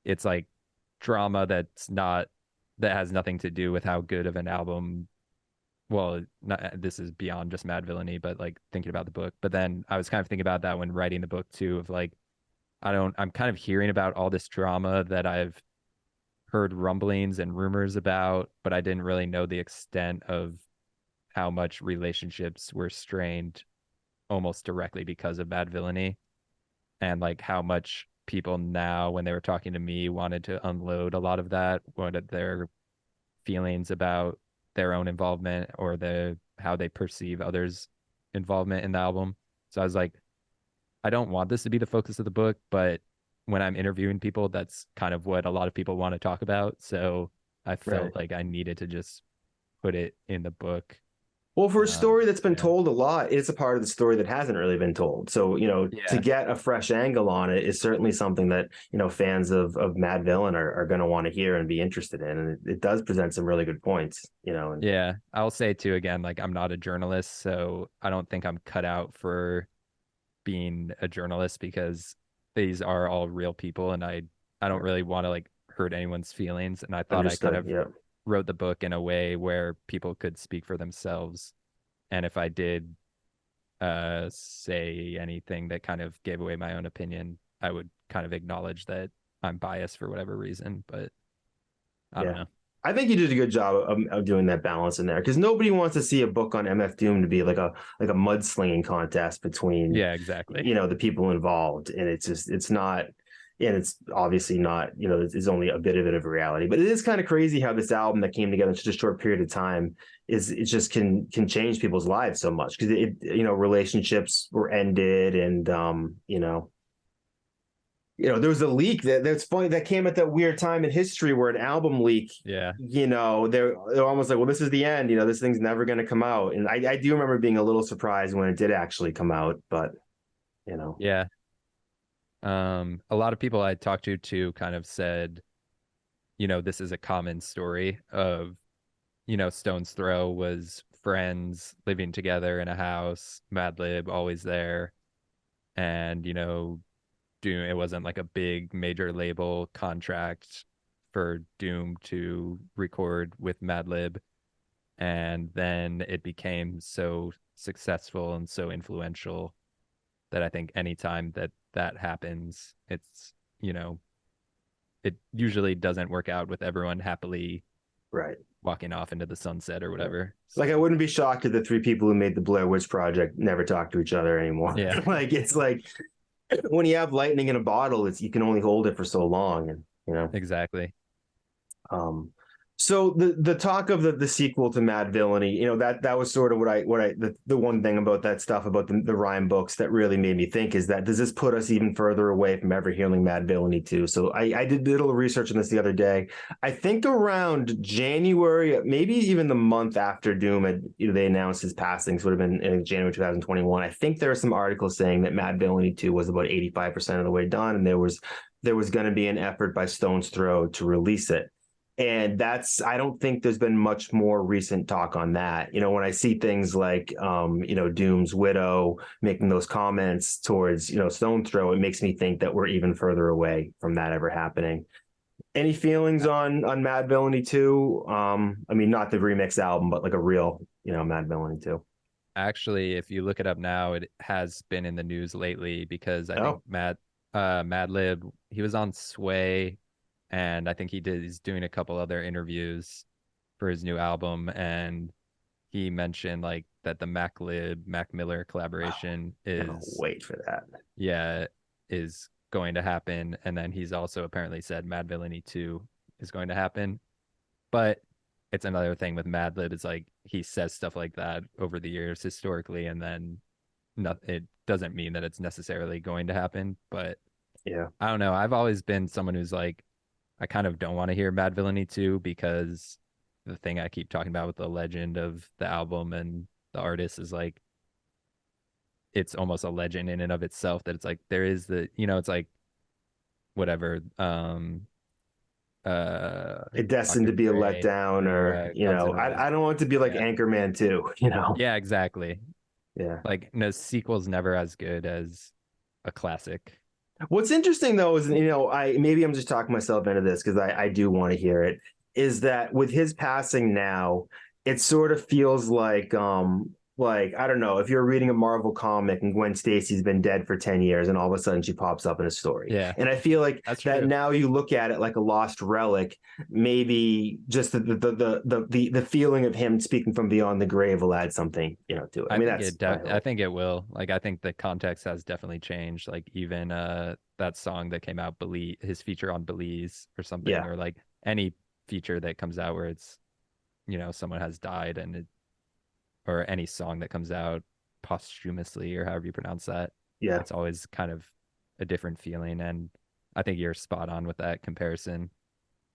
it's like drama that has nothing to do with how good of an album. Well, not, this is beyond just Madvillainy, but like thinking about the book. But then I was kind of thinking about that when writing the book too, of like I'm kind of hearing about all this drama that I've heard rumblings and rumors about, but I didn't really know the extent of how much relationships were strained almost directly because of Madvillainy, and like how much people now, when they were talking to me, wanted to unload a lot of that, wanted their feelings about their own involvement or how they perceive others' involvement in the album. So I was like, I don't want this to be the focus of the book, but when I'm interviewing people, that's kind of what a lot of people want to talk about. So I right. felt like I needed to just put it in the book. Well, for a story that's been Yeah. told a lot, it's a part of the story that hasn't really been told. So, to Yeah. get a fresh angle on it is certainly something that, fans of Madvillain are going to want to hear and be interested in. And it does present some really good points, and Yeah. I'll say too again, like I'm not a journalist, so I don't think I'm cut out for being a journalist because these are all real people and I don't really want to like hurt anyone's feelings. And I thought I kind understood. of Yeah. wrote the book in a way where people could speak for themselves. And if I did say anything that kind of gave away my own opinion, I would kind of acknowledge that I'm biased for whatever reason. But I don't Yeah. know. I think you did a good job of doing that balance in there because nobody wants to see a book on MF Doom to be like a mudslinging contest between Yeah, exactly. the people involved, and it's not, and it's obviously not, it's only a bit of it of a reality. But it is kind of crazy how this album that came together in such a short period of time is it just can change people's lives so much because relationships were ended, and there was a leak that's funny that came at that weird time in history where an album leak, Yeah. they're almost like, well, this is the end, this thing's never going to come out. And I do remember being a little surprised when it did actually come out, but you know, Yeah. A lot of people I talked to too kind of said, this is a common story of, Stone's Throw was friends living together in a house, Madlib always there. And, Doom, it wasn't like a big major label contract for Doom to record with Madlib. And then it became so successful and so influential that I think anytime that happens, it's, it usually doesn't work out with everyone happily right. walking off into the sunset or Yeah. whatever. Like I So, wouldn't be shocked if the three people who made the Blair Witch Project never talk to each other anymore. yeah, Like it's like when you have lightning in a bottle, it's you can only hold it for so long, and exactly. Um, so the talk of the sequel to Madvillainy, that was sort of the one thing about that stuff about the rhyme books that really made me think is that does this put us even further away from ever hearing Madvillainy 2? So I did a little research on this the other day. I think around January, maybe even the month after Doom had they announced his passings would have been in January 2021. I think there are some articles saying that Madvillainy 2 was about 85% of the way done, and there was going to be an effort by Stone's Throw to release it. And I don't think there's been much more recent talk on that. When I see things like, Doom's widow making those comments towards, Stone Throw, it makes me think that we're even further away from that ever happening. Any feelings on Madvillainy 2? I mean, not the remix album, but like a real, Madvillainy 2. Actually, if you look it up now, it has been in the news lately because I think Oh, Madlib, he was on Sway, and I think he's doing a couple other interviews for his new album, and he mentioned like that the Mac Miller collaboration cannot is, wait for that. yeah, is going to happen, and then he's also apparently said Madvillainy 2 is going to happen. But it's another thing with Madlib, it's like he says stuff like that over the years historically, and then it doesn't mean that it's necessarily going to happen. But Yeah. I don't know. I've always been someone who's like, I kind of don't want to hear Madvillainy 2 because the thing I keep talking about with the legend of the album and the artist is like it's almost a legend in and of itself that it's like there is the, it's like whatever, It destined Dr. to be a Dre letdown, who or Guns N' Roses. I don't want it to be like Yeah. Anchorman 2, you know. Yeah, exactly. Yeah. Like no sequel's never as good as a classic. What's interesting though is, I maybe I'm just talking myself into this because I do want to hear it, is that with his passing now, it sort of feels like I don't know, if you're reading a Marvel comic and Gwen Stacy's been dead for 10 years and all of a sudden she pops up in a story. Yeah, And I feel like that's that true. now you look at it like a lost relic, maybe just the feeling of him speaking from beyond the grave will add something, to it. I I mean, think that's it my I hope. think it will. Like I think the context has definitely changed. Like even that song that came out, Belize, his feature on Belize or something, Yeah. or like any feature that comes out where it's, someone has died and or any song that comes out posthumously or however you pronounce that, Yeah. it's always kind of a different feeling. And I think you're spot on with that comparison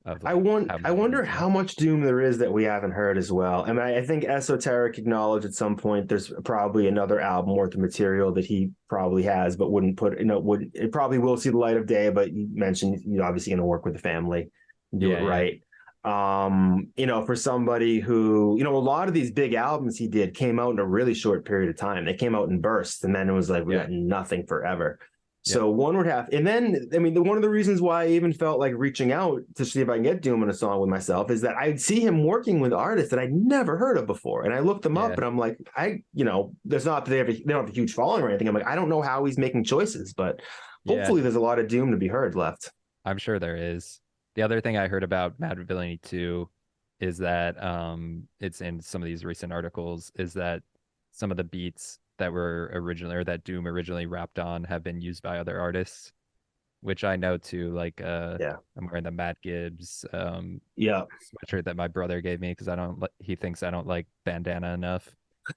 of like how I Madlib wonder is now. how much Doom there is that we haven't heard as well. I mean, I think Esoteric acknowledged at some point there's probably another album worth of material that he probably has, but wouldn't put, would it probably will see the light of day, but you mentioned you're obviously going to work with the family and do it Yeah, yeah, right. For somebody who, a lot of these big albums he did came out in a really short period of time. They came out in bursts, and then it was like we yeah, got nothing forever. yeah. So one would have, and then I mean, one of the reasons why I even felt like reaching out to see if I can get Doom in a song with myself is that I'd see him working with artists that I'd never heard of before, and I looked them up, Yeah. and I'm like, there's not that they don't have a huge following or anything. I'm like, I don't know how he's making choices, but Yeah, hopefully there's a lot of Doom to be heard left. I'm sure there is. The other thing I heard about Madvillainy too is that it's in some of these recent articles is that some of the beats that were originally or that Doom originally rapped on have been used by other artists, which I know too. Like Yeah, I'm wearing the Matt Gibbs yeah. sweatshirt that my brother gave me because I don't he thinks I don't like bandana enough.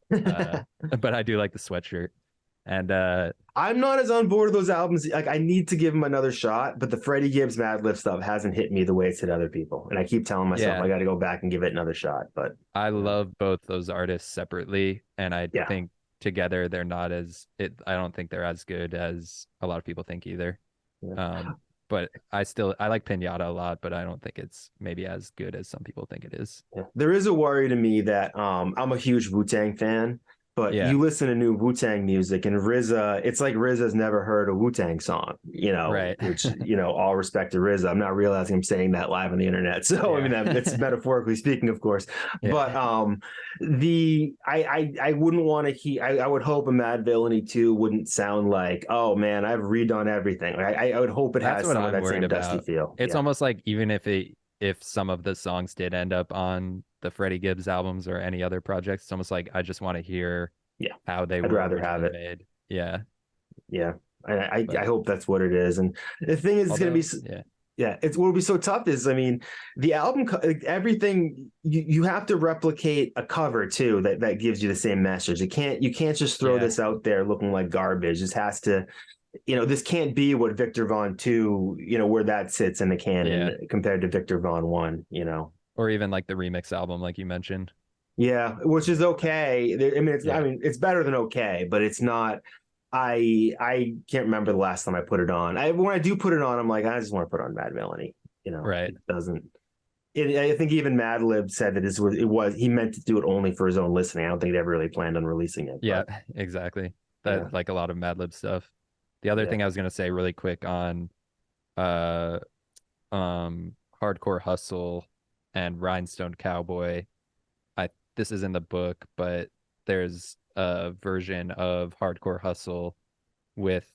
But I do like the sweatshirt. And I'm not as on board with those albums. Like, I need to give him another shot, but the Freddie Gibbs Madlib stuff hasn't hit me the way it's hit other people, and I keep telling myself yeah, I got to go back and give it another shot. But I you know, love both those artists separately, and I yeah, think together they're not as it. I don't think they're as good as a lot of people think either. yeah. Um, but I like Pinata a lot, but I don't think it's maybe as good as some people think it is. Yeah. There is a worry to me that I'm a huge Wu-Tang fan, but Yeah, you listen to new Wu-Tang music and RZA, it's like RZA's never heard a Wu-Tang song, right. which, all respect to RZA. I'm not realizing I'm saying that live on the internet. So, I Yeah, mean, it's metaphorically speaking, of course, yeah. but I wouldn't want to I would hope a Madvillainy 2 wouldn't sound like, oh man, I've redone everything. I would hope it That's has what some of I'm that worried same dusty about. feel. It's Yeah. almost like even if some of the songs did end up on the Freddie Gibbs albums or any other projects, it's almost like I just want to hear Yeah. how they I'd were rather have originally it. made. Yeah, Yeah. I but hope that's what it is. And the thing is, it's going to although, be, yeah, yeah, it's what will be so tough is, I mean, the album, like, everything you have to replicate a cover too that gives you the same message. You can't just throw yeah, this out there looking like garbage. This has to, this can't be what Victor Vaughn 2, where that sits in the yeah, canon compared to Victor Vaughn 1. or even like the remix album, like you mentioned. Yeah, which is okay. I Yeah, mean, it's better than okay, but it's not. I can't remember the last time I put it on. When I do put it on, I'm like, I just want to put on Madvillainy. right. It doesn't. I think even Madlib said that he meant to do it only for his own listening. I don't think they ever really planned on releasing it. Yeah, But exactly. yeah, That like a lot of Madlib stuff. The other yeah, thing I was gonna say really quick on uh Hardcore Hustle and Rhinestone Cowboy. I This is in the book, but there's a version of Hardcore Hustle with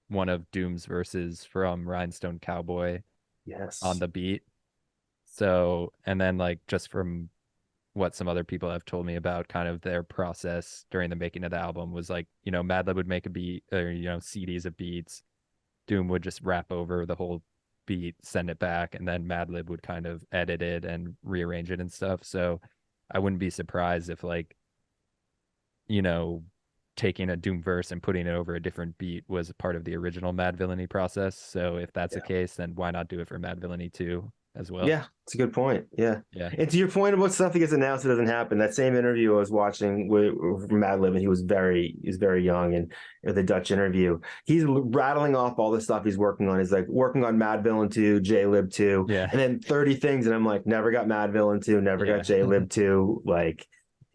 one of Doom's verses from Rhinestone Cowboy on yes, the beat. So, and then like just from what some other people have told me about kind of their process during the making of the album was like, Madlib would make a beat or, CDs of beats. Doom would just rap over the whole beat, send it back, and then Madlib would kind of edit it and rearrange it and stuff. So I wouldn't be surprised if like, you know, taking a Doom verse and putting it over a different beat was part of the original Madvillainy process. So if that's the yeah. case, then why not do it for Madvillainy too? as well. Yeah, it's a good point. Yeah. Yeah. And to your point about stuff that gets announced that doesn't happen, that same interview I was watching with Madlib, and he was very young, and the Dutch interview, he's rattling off all the stuff he's working on. He's like working on Madvillain 2, JLib 2, Yeah. and then 30 things. And I'm like, never got Madvillain 2, never got JLib 2. Like,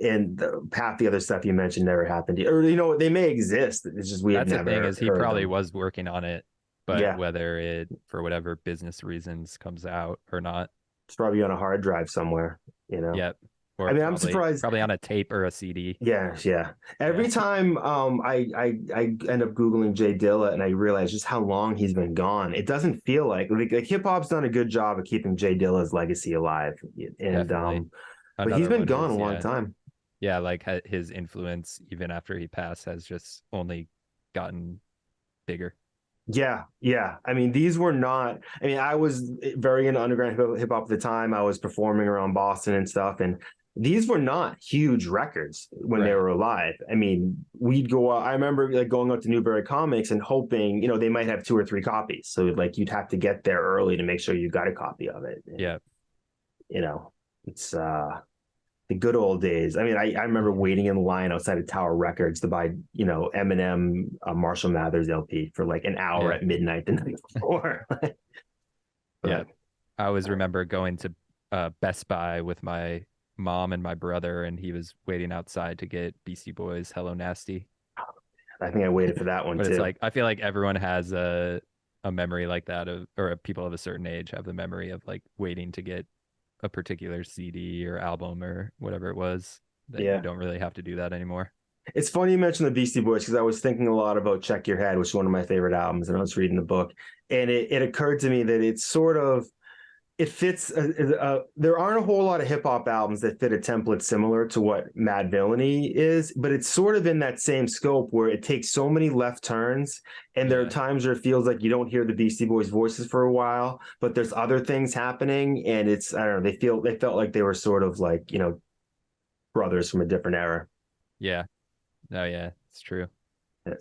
and half the other stuff you mentioned never happened. Or, they may exist. It's just we That's had the never thing, is he heard probably them. was working on it, but Yeah, whether it, for whatever business reasons, comes out or not. it's probably on a hard drive somewhere, you know? Yep. Or I mean, I'm surprised. probably on a tape or a CD. Yeah, yeah. Every Yeah. time I end up Googling Jay Dilla and I realize just how long he's been gone, it doesn't feel like hip hop's done a good job of keeping Jay Dilla's legacy alive. And Definitely. but he's Another been one gone is, a long time. yeah, like his influence even after he passed has just only gotten bigger. Yeah, yeah. I mean, these were not. I mean, I was very into underground hip hop at the time. I was performing around Boston and stuff, and these were not huge records when they Right. were alive. I mean, we'd go out. I remember like going up to Newberry Comics and hoping, they might have 2 or 3 copies. So like you'd have to get there early to make sure you got a copy of it. And, Yeah. it's the good old days. I mean, I remember waiting in line outside of Tower Records to buy, Eminem, Marshall Mathers LP for like an hour Yeah. at midnight the night before. Yeah. I always remember going to Best Buy with my mom and my brother, and he was waiting outside to get Beastie Boys Hello Nasty. I think I waited for that one But too. it's like, I feel like everyone has a memory like that of, or people of a certain age have the memory of like waiting to get a particular CD or album or whatever it was, that Yeah. you don't really have to do that anymore. It's funny you mentioned the Beastie Boys because I was thinking a lot about Check Your Head, which is one of my favorite albums, and I was reading the book, and it occurred to me that it's sort of it fits. There aren't a whole lot of hip hop albums that fit a template similar to what Madvillainy is, but it's sort of in that same scope where it takes so many left turns, and there are times where it feels like you don't hear the Beastie Boys' voices for a while, but there's other things happening, and it's, I don't know. They felt like they were sort of like brothers from a different era. Yeah. No, yeah, it's true.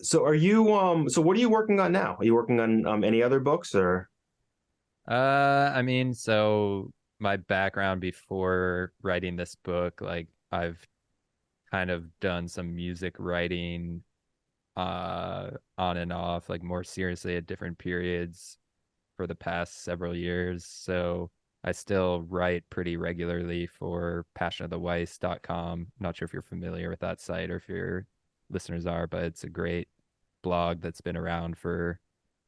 So are you so what are you working on now? Are you working on any other books or? I mean, so my background before writing this book, like I've kind of done some music writing on and off, like more seriously at different periods for the past several years. So I still write pretty regularly for passionoftheweiss.com. Not sure if you're familiar with that site or if your listeners are, but it's a great blog that's been around for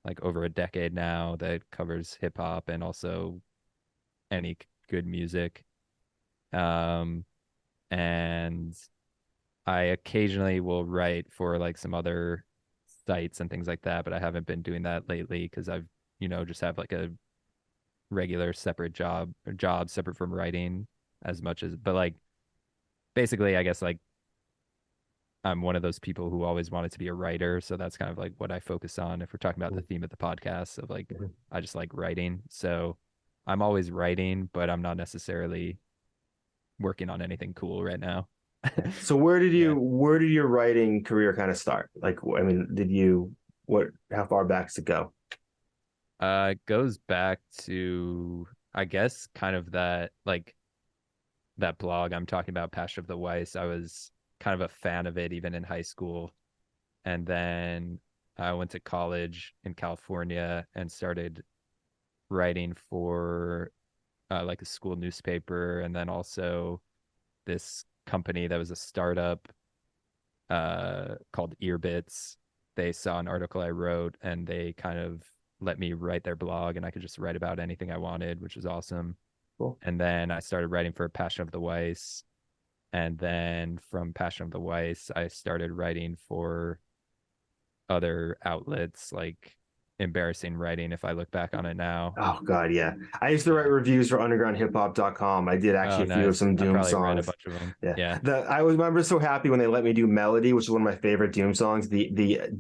like over a decade now that covers hip hop and also any good music. And I occasionally will write for like some other sites and things like that, but I haven't been doing that lately because I've, just have like a regular separate job separate from writing as much as, but like basically, I guess like I'm one of those people who always wanted to be a writer. So that's kind of like what I focus on if we're talking about the theme of the podcast of like, I just like writing. So I'm always writing, but I'm not necessarily working on anything cool right now. So where did your writing career kind of start? Like, I mean, how far back does it go? It goes back to, I guess, kind of that, like that blog I'm talking about, Passion of the Weiss. I was kind of a fan of it even in high school. And then I went to college in California and started writing for like a school newspaper, and then also this company that was a startup called Earbits. They saw an article I wrote and they kind of let me write their blog, and I could just write about anything I wanted, which was awesome. Cool. And then I started writing for Passion of the Weiss. And then from Passion of the Weiss, I started writing for other outlets, like embarrassing writing if I look back on it now. Oh God, yeah. I used to write reviews for undergroundhiphop.com. I did actually a few of some Doom songs. Read a bunch of them. Yeah. I remember so happy when they let me do Melody, which is one of my favorite Doom songs, the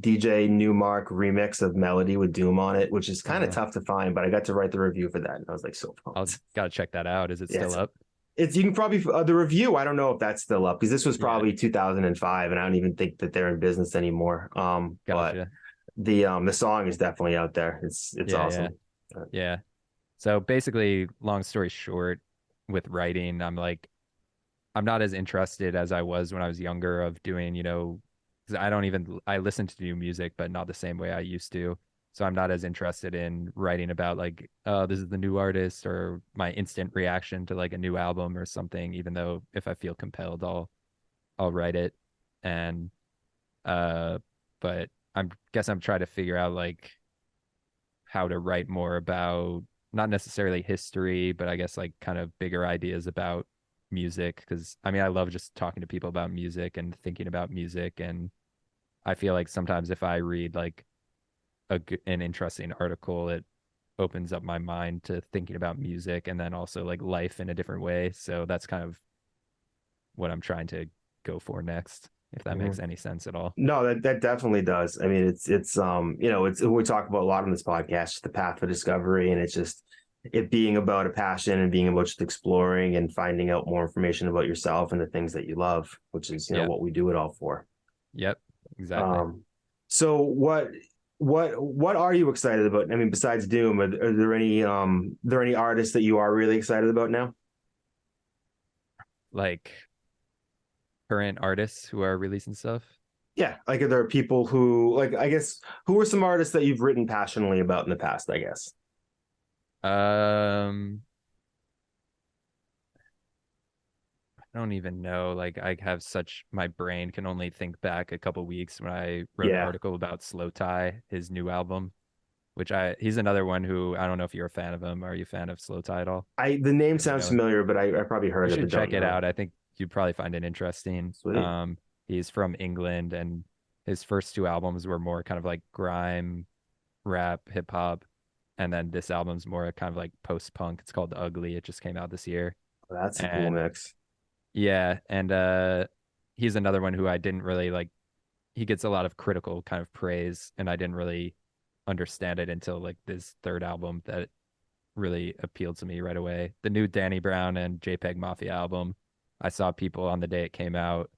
DJ Newmark remix of Melody with Doom on it, which is kind of tough to find, but I got to write the review for that, and I was like so pumped. I'll gotta check that out. Is it still up? You can probably the review. I don't know if that's still up because this was probably 2005, and I don't even think that they're in business anymore. Gotcha. But the song is definitely out there. It's awesome. Yeah. So basically, long story short, with writing, I'm not as interested as I was when I was younger of doing, 'cause I listen to new music, but not the same way I used to. So I'm not as interested in writing about like, oh, this is the new artist or my instant reaction to like a new album or something, even though if I feel compelled, I'll write it. And uh but I'm trying to figure out like how to write more about not necessarily history, but I guess like kind of bigger ideas about music. Because I mean, I love just talking to people about music and thinking about music. And I feel like sometimes if I read like an interesting article, it opens up my mind to thinking about music and then also like life in a different way. So that's kind of what I'm trying to go for next, if that makes Mhm. any sense at all. No, that definitely does. I mean, it's we talk about a lot on this podcast, the path of discovery, and it's just it being about a passion and being about just exploring and finding out more information about yourself and the things that you love, which is Yeah. what we do it all for. Yep. Exactly. Um, so what are you excited about? I mean, besides Doom, are there any artists that you are really excited about now? Like current artists who are releasing stuff. Yeah, like are there people who like I guess who are some artists that you've written passionately about in the past, I guess. Um, I don't even know. Like I have such my brain can only think back a couple weeks when I wrote an Yeah. article about Slow Tie, his new album, which he's another one who I don't know if you're a fan of him. Are you a fan of Slow Tie at all? The name Or you sounds know him? familiar, but I probably You heard it, should but don't check it know. out. I think you'd probably find it interesting. Sweet. He's from England and his first two albums were more kind of like grime, rap, hip hop. And then this album's more kind of like post punk. It's called Ugly. It just came out this year. That's a cool And mix. yeah, and he's another one who I didn't really like. He gets a lot of critical kind of praise, and I didn't really understand it until like this third album that really appealed to me right away. The new Danny Brown and JPEG Mafia album. I saw people on the day it came out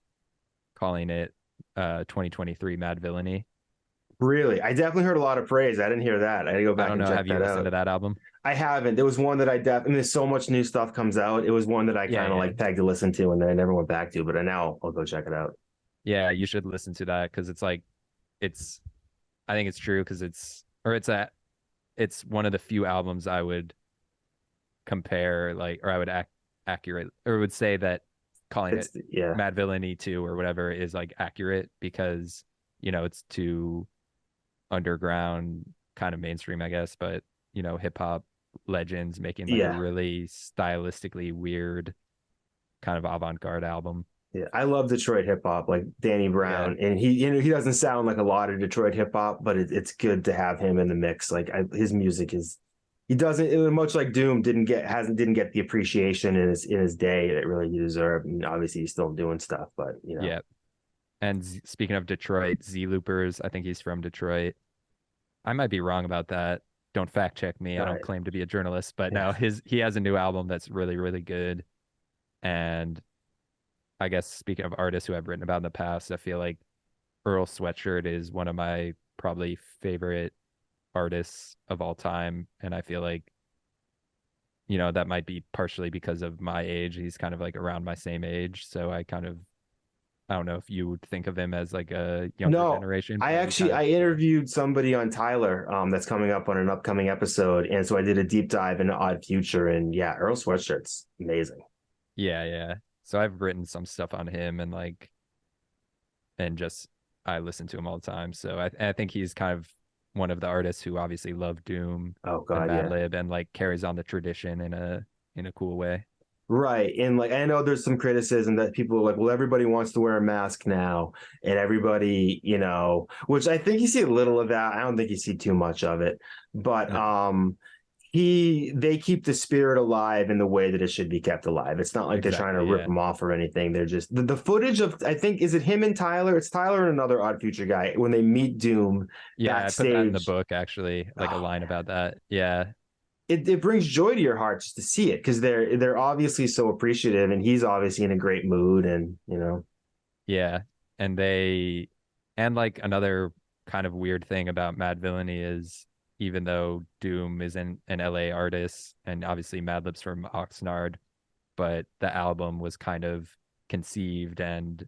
calling it 2023 Madvillainy. Really, I definitely heard a lot of praise. I didn't hear that. I had to go I back don't and know. check Have you that listened out. to that album? I haven't. There was one that I definitely. There's so much new stuff comes out. It was one that I Yeah, kind of yeah. like pegged to listen to, and then I never went back to. But now I'll go check it out. Yeah, you should listen to that because it's like it's I think it's true because it's one of the few albums I would compare like or I would accurate or would say that calling it Yeah, Madvillainy 2 or whatever is like accurate because it's too underground kind of mainstream I guess but hip hop legends making like a yeah. really stylistically weird kind of avant-garde album. Yeah, I love Detroit hip hop, like Danny Yeah. Brown, and he doesn't sound like a lot of Detroit hip hop, but it's good to have him in the mix. Like his music is, he doesn't much like Doom didn't get the appreciation in his day that really he deserved. And obviously he's still doing stuff, but Yeah. And speaking of Detroit, Z Loopers, I think he's from Detroit. I might be wrong about that. Don't fact check me. I don't right, claim to be a journalist, but yeah, no, he has a new album that's really, really good. And I guess speaking of artists who I've written about in the past, I feel like Earl Sweatshirt is one of my probably favorite artists of all time. And I feel like, that might be partially because of my age. He's kind of like around my same age. So I don't know if you would think of him as like a younger No, generation, I but he actually kind of, I yeah. interviewed somebody on Tyler that's coming up on an upcoming episode, and so I did a deep dive into Odd Future, and yeah, Earl Sweatshirt's amazing. Yeah, yeah. So I've written some stuff on him and just I listen to him all the time. So I think he's kind of one of the artists who obviously love Doom Oh and God, yeah. Madlib and like carries on the tradition in a cool way. Right. And like I know there's some criticism that people are like, well, everybody wants to wear a mask now. And everybody, which I think you see a little of that. I don't think you see too much of it. But No. they keep the spirit alive in the way that it should be kept alive. It's not like they're trying to Exactly, rip yeah. him off or anything. They're just the footage of I think is it him and Tyler? It's Tyler and another Odd Future guy when they meet Doom Yeah, I put that in the backstage. book actually, like a Oh line man. about that. Yeah. It brings joy to your heart just to see it because they're obviously so appreciative and he's obviously in a great mood and Yeah. And and like another kind of weird thing about Mad Villainy is even though Doom is an LA artist and obviously Madlib's from Oxnard, but the album was kind of conceived and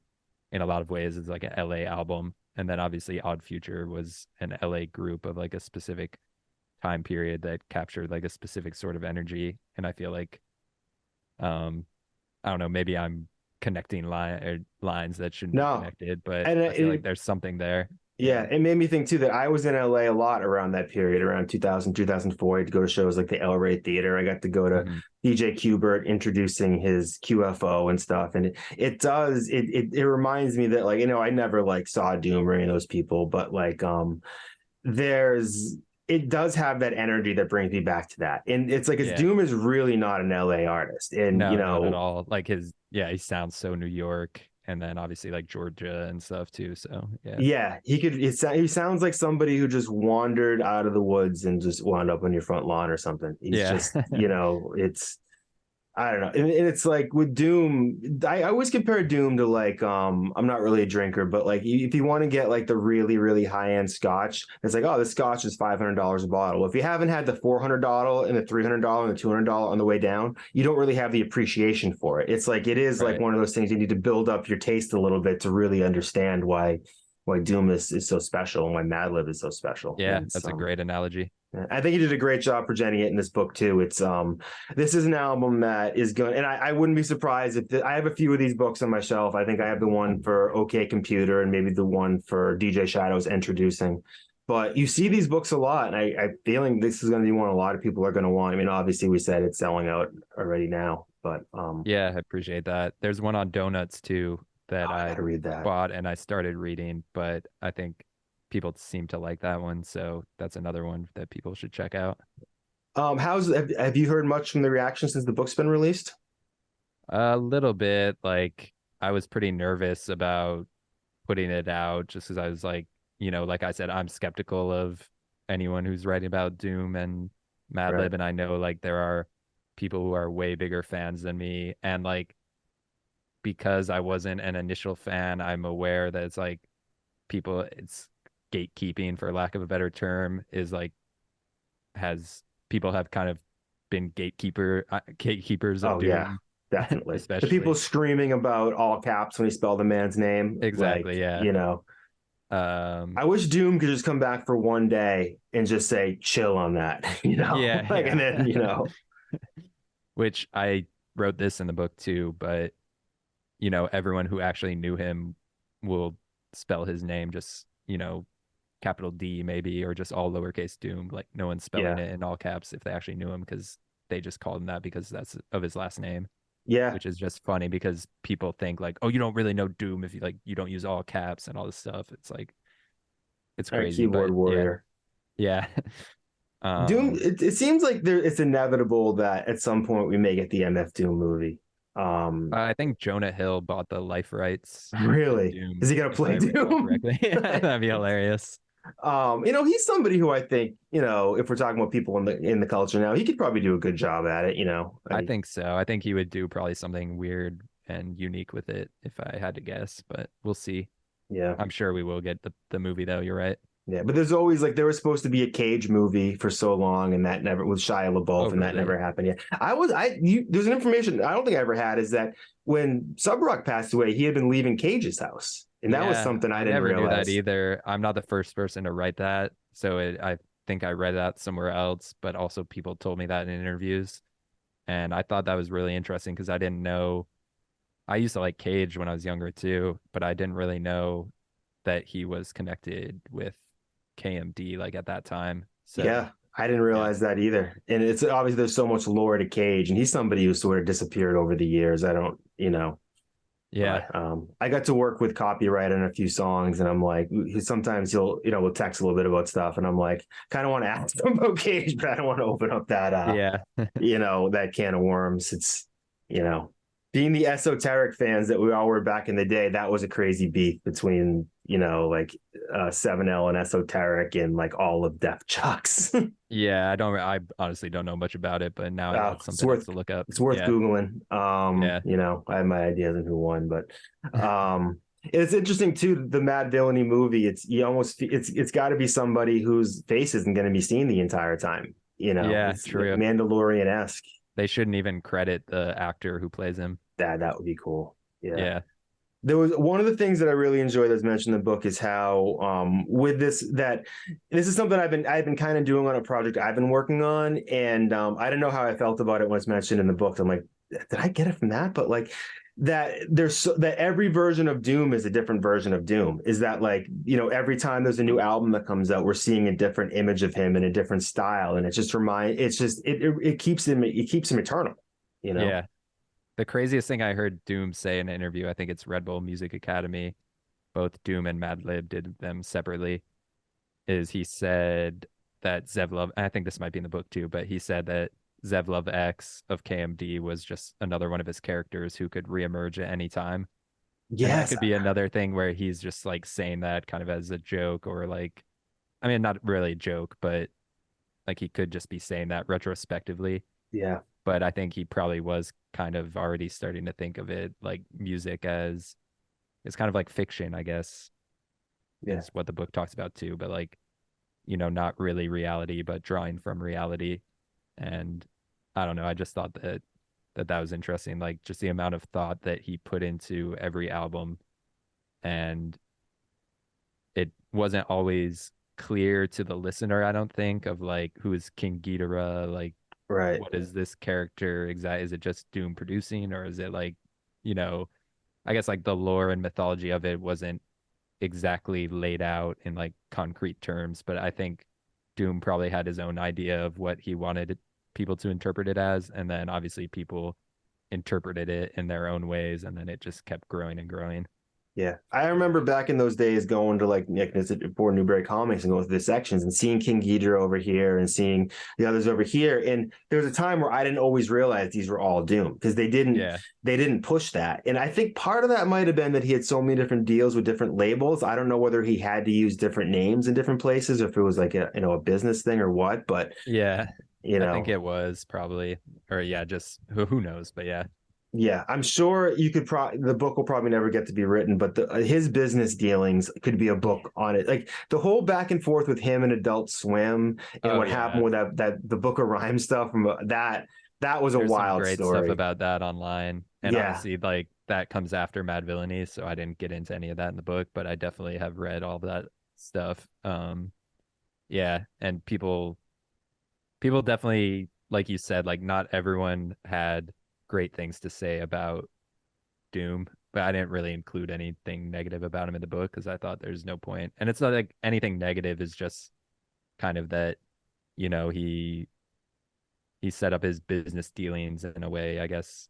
in a lot of ways is like an LA album. And then obviously Odd Future was an LA group of like a specific time period that captured like a specific sort of energy. And I feel like, I don't know, maybe I'm connecting lines that shouldn't be No, connected, but and I feel like there's something there. yeah, it made me think too that I was in LA a lot around that period, around 2000, 2004. I had to go to shows like the El Rey Theater. I got to go to Mhm. DJ Qbert introducing his QFO and stuff. And it reminds me that, like, I never like saw Doom or any of those people, but like there's it does have that energy that brings me back to that. And it's like it's Yeah. Doom is really not an LA artist. And No, not at all. Like he sounds so New York and then obviously like Georgia and stuff too. So yeah. yeah, he sounds like somebody who just wandered out of the woods and just wound up on your front lawn or something. He's Yeah. just, it's I don't know. And it's like with Doom, I always compare Doom to like I'm not really a drinker, but like if you want to get like the really, really high end scotch, it's like, oh, this scotch is $500 a bottle. If you haven't had the $400 and the $300 and the $200 on the way down, you don't really have the appreciation for it. It's like it is like Right. one of those things you need to build up your taste a little bit to really understand why Doom is so special and why Madlib is so special. Yeah, that's a great analogy. I think he did a great job presenting it in this book too. It's this is an album that is going, and I wouldn't be surprised if I have a few of these books on my shelf. I think I have the one for OK Computer and maybe the one for DJ Shadow's Introducing. But you see these books a lot, and I'm feeling this is going to be one a lot of people are going to want. I mean, obviously we said it's selling out already now, but Yeah, I appreciate that. There's one on donuts too that I I gotta read that. bought and I started reading, but I think people seem to like that one, so that's another one that people should check out. Have you heard much from the reaction since the book's been released? A little bit, like I was pretty nervous about putting it out just because I was like, like I said, I'm skeptical of anyone who's writing about Doom and Right. Madlib, and I know like there are people who are way bigger fans than me, and like because I wasn't an initial fan, I'm aware that it's like it's gatekeeping for lack of a better term is like has people have kind of been gatekeepers of Oh yeah, Doom, definitely. The people especially. screaming about all caps when he spelled the man's name, like, Exactly, yeah. I wish Doom could just come back for one day and just say chill on that, Yeah, like, and then, yeah. Which I wrote this in the book too, but everyone who actually knew him will spell his name just, capital D maybe, or just all lowercase Doom. Like no one's spelling yeah, it in all caps if they actually knew him because they just called him that because that's of his last name, yeah. which is just funny because people think like, oh, you don't really know Doom if you don't use all caps and all this stuff. It's like it's All right, crazy, keyboard but yeah, warrior. yeah. Doom. um, It seems like it's inevitable that at some point we may get the MF Doom movie. I think Jonah Hill bought the life rights to Really, is Doom, he gonna if I play recall Doom? correctly. That'd be hilarious. He's somebody who I think, if we're talking about people in the culture now, he could probably do a good job at it. I think so. I think he would do probably something weird and unique with it if I had to guess, but we'll see. Yeah. I'm sure we will get the movie though. You're right. Yeah, but there's always like there was supposed to be a Cage movie for so long, and that never with Shia Oh, LaBeouf, and that really? never happened yet. There's an information I don't think I ever had is that when Subrock passed away, he had been leaving Cage's house, and that was Yeah, something I I didn't never knew that realize. either. I'm not the first person to write that, so I think I read that somewhere else, but also people told me that in interviews, and I thought that was really interesting because I didn't know. I used to like Cage when I was younger too, but I didn't really know that he was connected with KMD like at that time. So Yeah, I didn't yeah, realize that either. And it's obviously there's so much lore to Cage, and he's somebody who sort of disappeared over the years. I don't, yeah, but I got to work with copyright on a few songs, and I'm like, sometimes we'll text a little bit about stuff, and I'm like, kind of want to ask him about Cage, but I don't want to open up that yeah, that can of worms. It's you know, being the esoteric fans that we all were back in the day, that was a crazy beef between like 7L and esoteric and like all of Def Chucks. yeah. I honestly don't know much about it, but now that's It's something else worth to look up. it's worth Yeah, Googling. yeah, I have my ideas on who won, but It's interesting too. The Madvillainy movie. It's you almost it's got to be somebody whose face isn't going to be seen the entire time. You know, Yeah, it's true. Mandalorian esque. They shouldn't even credit the actor who plays him. That would be cool. Yeah. Yeah. There was one of the things that I really enjoyed that's mentioned in the book is how with this is something I've been kind of doing on a project I've been working on, and I don't know how I felt about it when it's mentioned in the book. I'm like, did I get it from that? But like that every version of Doom is a different version of Doom. Is that like, every time there's a new album that comes out, we're seeing a different image of him in a different style, and it keeps him eternal. You know? Yeah. The craziest thing I heard Doom say in an interview, I think it's Red Bull Music Academy, both Doom and Madlib did them separately, is he said that Zevlov, I think this might be in the book too, but he said that Zevlov X of KMD was just another one of his characters who could reemerge at any time. And that Yes. could be another thing where he's just like saying that kind of as a joke or like, I mean, not really a joke, but like he could just be saying that retrospectively. Yeah. But I think he probably was kind of already starting to think of it like music as it's kind of like fiction, I guess, Yeah. is what the book talks about too. But like, not really reality, but drawing from reality. And I don't know, I just thought that was interesting. Like just the amount of thought that he put into every album, and it wasn't always clear to the listener, I don't think, of like who is King Ghidorah, like Right. what is this character exactly? Is it just Doom producing, or is it like, you know, I guess like the lore and mythology of it wasn't exactly laid out in like concrete terms, but I think Doom probably had his own idea of what he wanted people to interpret it as, and then obviously people interpreted it in their own ways, and then it just kept growing and growing. Yeah, I remember back in those days going to like Nick for Newberry Comics and going through the sections and seeing King Ghidorah over here and seeing the others over here. And there was a time where I didn't always realize these were all Doom because Yeah. they didn't push that. And I think part of that might have been that he had so many different deals with different labels. I don't know whether he had to use different names in different places or if it was like a business thing or what. But Yeah. you I think know, it was probably, or yeah, just who knows, but yeah. yeah, I'm sure you could the book will probably never get to be written, but his business dealings could be a book on it. Like the whole back and forth with him and Adult Swim and Oh what happened yeah. with that the Book of Rhyme stuff from that was a There's some wild great stuff story. about that online. And Yeah. obviously like that comes after Madvillainy, so I didn't get into any of that in the book, but I definitely have read all of that stuff. Yeah, and people definitely, like you said, like not everyone had great things to say about Doom, but I didn't really include anything negative about him in the book because I thought there's no point. And it's not like anything negative, is just kind of that, he set up his business dealings in a way, I guess.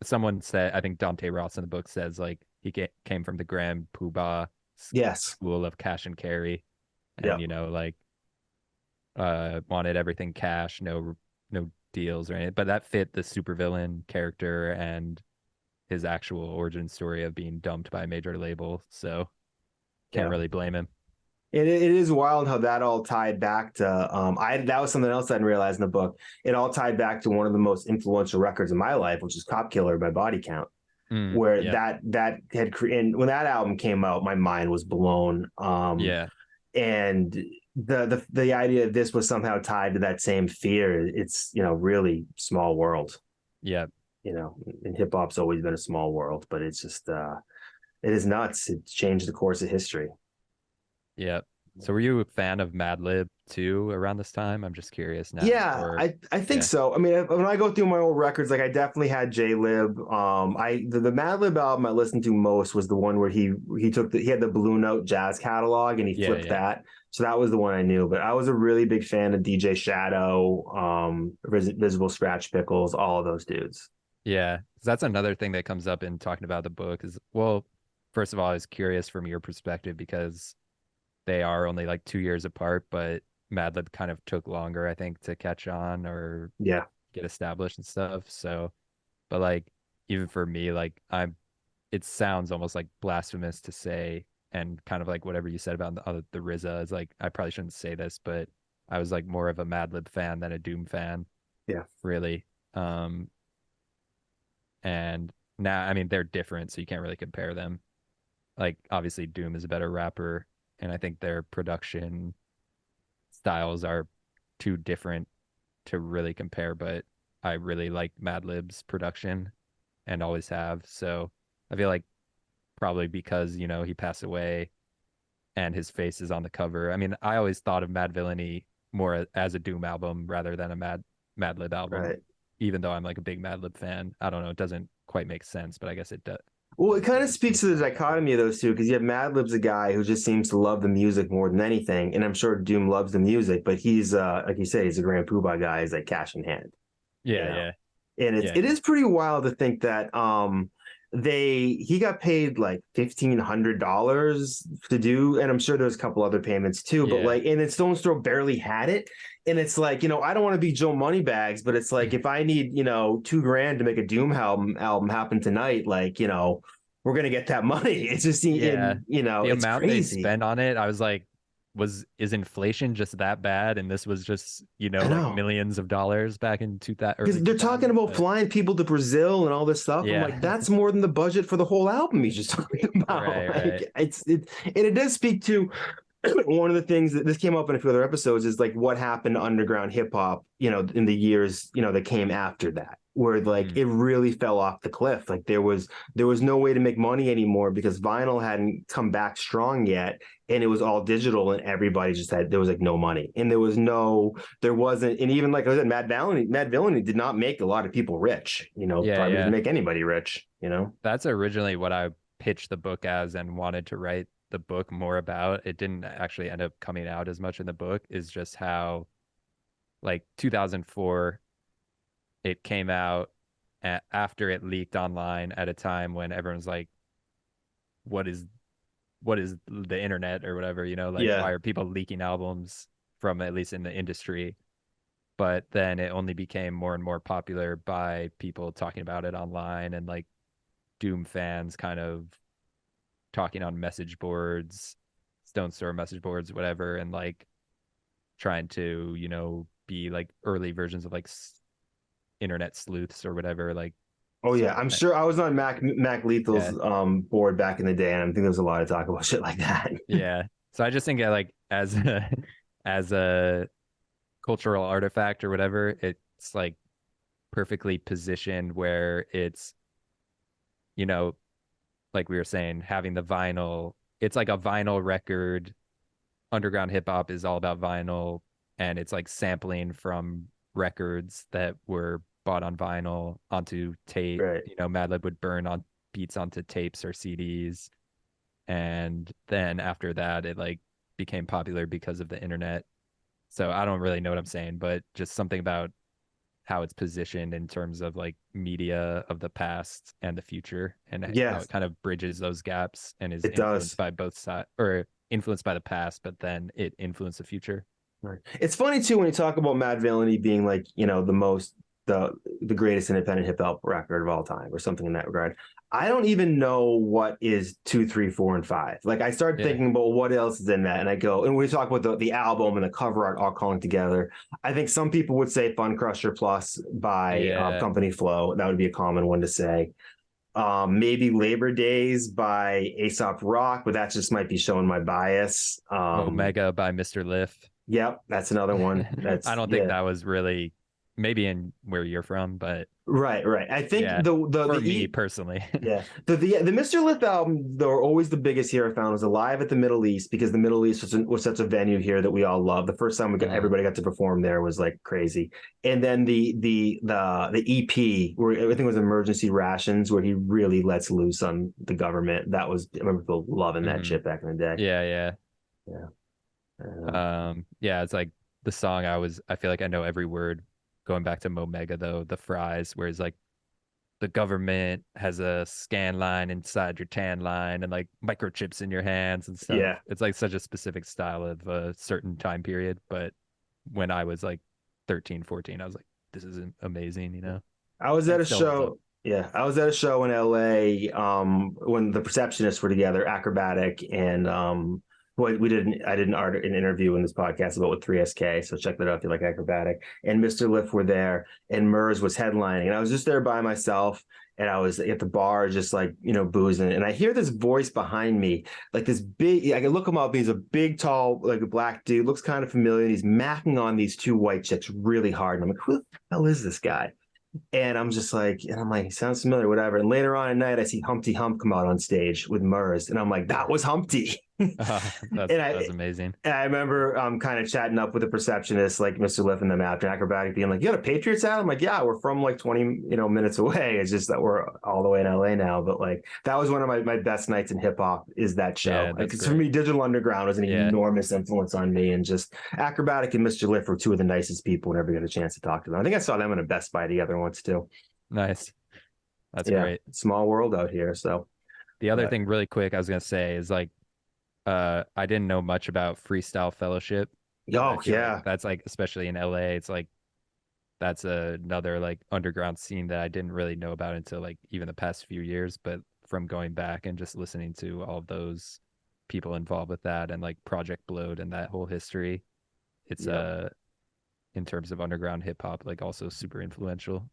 Someone said, I think Dante Ross in the book says like he came from the Grand Poobah Yes. school of cash and carry, and Yep. like wanted everything cash, no deals or anything. But that fit the supervillain character and his actual origin story of being dumped by a major label. So can't Yeah. really blame him. It is wild how that all tied back to I that was something else I didn't realize in the book. It all tied back to one of the most influential records in my life, which is Cop Killer by Body Count. Where Yeah. that had and when that album came out, my mind was blown. Yeah. And the idea that this was somehow tied to that same fear, it's really small world. Yeah. And hip hop's always been a small world, but it's just it is nuts. It's changed the course of history. Yeah. So were you a fan of Madlib too around this time? I'm just curious now. Yeah, Or I think yeah. so. I mean, when I go through my old records, like I definitely had J Lib. The Madlib album I listened to most was the one where he had the Blue Note jazz catalog and he Yeah. flipped Yeah. that. So that was the one I knew. But I was a really big fan of DJ Shadow, Visible Scratch Pickles, all of those dudes. Yeah. 'Cause that's another thing that comes up in talking about the book is, well, first of all, I was curious from your perspective because they are only like 2 years apart, but Madlib kind of took longer, I think, to catch on or Yeah, get established and stuff. So, but like even for me, like it sounds almost like blasphemous to say, and kind of like whatever you said about the RZA is like I probably shouldn't say this, but I was like more of a Madlib fan than a Doom fan, yeah, really. And now, I mean, they're different, so you can't really compare them. like obviously Doom is a better rapper, and I think their production styles are too different to really compare, but I really like Madlib's production and always have. So I feel like probably because, he passed away and his face is on the cover. I mean, I always thought of Madvillainy more as a Doom album rather than a Madlib album, Right. even though I'm like a big Madlib fan. I don't know, it doesn't quite make sense, but I guess it does. Well, it kind of It speaks makes to the sense. dichotomy of those two because you have Madlib's a guy who just seems to love the music more than anything, and I'm sure Doom loves the music, but he's like you say, he's a Grand Poobah guy. He's like cash in hand, you Yeah, know. yeah, And yeah, it is pretty wild to think that he got paid like $1,500 to do, and I'm sure there's a couple other payments too, but yeah, like, and then Stone's Throw barely had it. And it's like, I don't want to be Joe Moneybags, but it's like if I need, $2,000 to make a Doom album happen tonight, like, we're gonna get that money. It's just yeah. The it's amount they crazy. spent on it, I was like, is inflation just that bad? And this was just, I like know. millions of dollars back in Because early they're talking 2000s. about But flying people to Brazil and all this stuff. I'm yeah, like, that's more than the budget for the whole album he's just talking about. right, right. Like, and it does speak to one of the things that this came up in a few other episodes is like what happened to underground hip hop, in the years, that came after that, where like Mm. it really fell off the cliff. Like there was no way to make money anymore because vinyl hadn't come back strong yet, and it was all digital, and everybody just had there was like no money, and there wasn't, and even like I said, Madvillainy did not make a lot of people rich. Yeah, Probably didn't yeah. make anybody rich. That's originally what I pitched the book as and wanted to write the book more about. It didn't actually end up coming out as much in the book, is just how like 2004 it came out after it leaked online at a time when everyone's like, what is the internet or whatever, like Yeah. why are people leaking albums from, at least in the industry? But then it only became more and more popular by people talking about it online, and like Doom fans kind of talking on message boards, Stone Store message boards, whatever, and like trying to, be like early versions of like internet sleuths or whatever. Like, Oh so yeah, I'm sure I was on Mac Lethal's yeah, board back in the day, and I think there was a lot of talk about shit like that. yeah. So I just think like as a as a cultural artifact or whatever, it's like perfectly positioned where it's, you know, like we were saying, having the vinyl, it's like a vinyl record. Underground hip hop is all about vinyl, and it's like sampling from records that were bought on vinyl onto tape. Right. Madlib would burn on beats onto tapes or CDs, and then after that, it like became popular because of the internet. So I don't really know what I'm saying, but just something about how it's positioned in terms of like media of the past and the future, and how it Yes, kind of bridges those gaps and is it does. influenced by both sides, or influenced by the past, but then it influenced the future. Right. It's funny too when you talk about Madvillainy being like, the most the greatest independent hip hop record of all time or something in that regard. I don't even know what is 2, 3, 4, and 5. Like I start Yeah. thinking about what else is in that, and I go, and we talk about the album and the cover art all calling together. I think some people would say Fun Crusher Plus by Yeah. Company Flow. That would be a common one to say. Maybe Labor Days by Aesop Rock, but that just might be showing my bias. Omega by Mr. Liff. Yep, that's another one. I That's don't think yeah. that was really, maybe in where you're from, but Right, right. I think yeah, the for me E personally. yeah the Mr. Lith album, though, always the biggest here I found was Alive at the Middle East, because the Middle East was such a venue here that we all love. The first time Uh, everybody got to perform there was like crazy. And then the EP where I think it was Emergency Rations, where he really lets loose on the government. That was, I remember people loving that mhm. shit back in the day. Yeah, yeah. Yeah. Uh, Yeah, it's like the song I feel like I know every word. Going back to Momega though, the fries, where it's like the government has a scan line inside your tan line and like microchips in your hands and stuff. yeah. It's like such a specific style of a certain time period. But when I was like 13, 14, I was like, this is amazing, I was and at it a still holds up. show. Yeah, I was at a show in LA when the Perceptionists were together, Acrobatic and Well, I did an interview in this podcast about with 3SK, so check that out if you like acrobatic. And Mr. Lift were there, and Murs was headlining, and I was just there by myself, and I was at the bar, just like boozing, and I hear this voice behind me, like this big. I can look him up. He's a big, tall, like a black dude, looks kind of familiar. And he's macking on these two white chicks really hard, and I'm like, who the hell is this guy? And I'm just like, sounds familiar, whatever. And later on at night, I see Humpty Hump come out on stage with Murs, and I'm like, that was Humpty. That's amazing. And I remember kind of chatting up with the perceptionist, like Mr. Liff and them after acrobatic, being like, "You got a Patriots hat?" I'm like, "Yeah, we're from like 20 minutes away. It's just that we're all the way in LA now." But like that was one of my best nights in hip hop, is that show. Because for me, Digital Underground was an enormous influence on me, and just acrobatic and Mr. Liff were two of the nicest people whenever you got a chance to talk to them. I think I saw them in a Best Buy together once too. Nice. That's great. Small world out here. So the other thing really quick I was gonna say is like I didn't know much about Freestyle Fellowship. Oh yeah. Like that's like, especially in LA, it's like that's another like underground scene that I didn't really know about until like even the past few years. But from going back and just listening to all of those people involved with that, and like Project Blowed and that whole history, it's in terms of underground hip hop, like also super influential.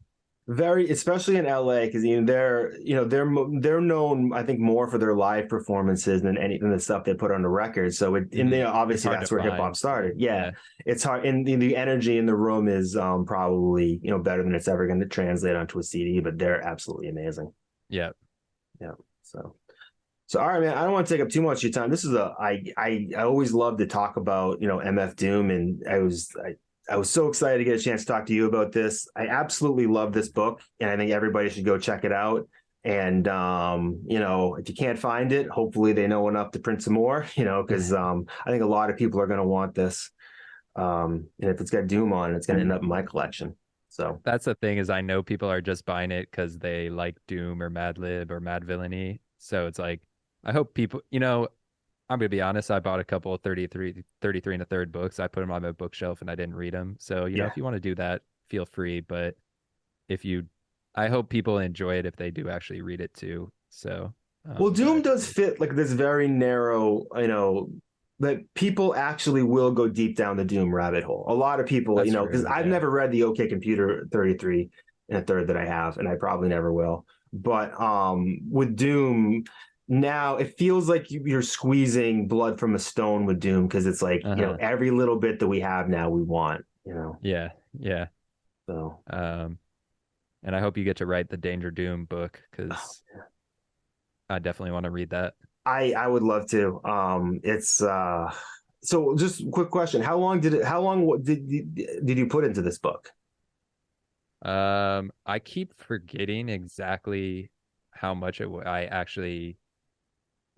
Very, especially in LA, because they're known, I think, more for their live performances than the stuff they put on the record. So obviously that's where hip hop started. Yeah, it's hard, and the energy in the room is probably better than it's ever going to translate onto a CD. But they're absolutely amazing. Yeah. So all right, man. I don't want to take up too much of your time. This is I always love to talk about MF Doom, and I was so excited to get a chance to talk to you about this. I absolutely love this book, and I think everybody should go check it out. And, if you can't find it, hopefully they know enough to print some more, because I think a lot of people are going to want this. And if it's got Doom on it, it's going to end up in my collection. So that's the thing, is I know people are just buying it because they like Doom or Madlib or Madvillainy. So it's like, I hope people, I'm going to be honest. I bought a couple of 33 and a third books. I put them on my bookshelf and I didn't read them. So, if you want to do that, feel free. But I hope people enjoy it if they do actually read it too. So, well, Doom does fit like this very narrow, that people actually will go deep down the Doom rabbit hole. A lot of people, because I've never read the OK Computer 33 and a third that I have, and I probably never will. But with Doom, now it feels like you're squeezing blood from a stone with Doom, because it's like every little bit that we have now we want. Yeah. So and I hope you get to write the Danger Doom book, because I definitely want to read that. I would love to. It's so just a quick question: how long did you put into this book? I keep forgetting exactly how much I actually.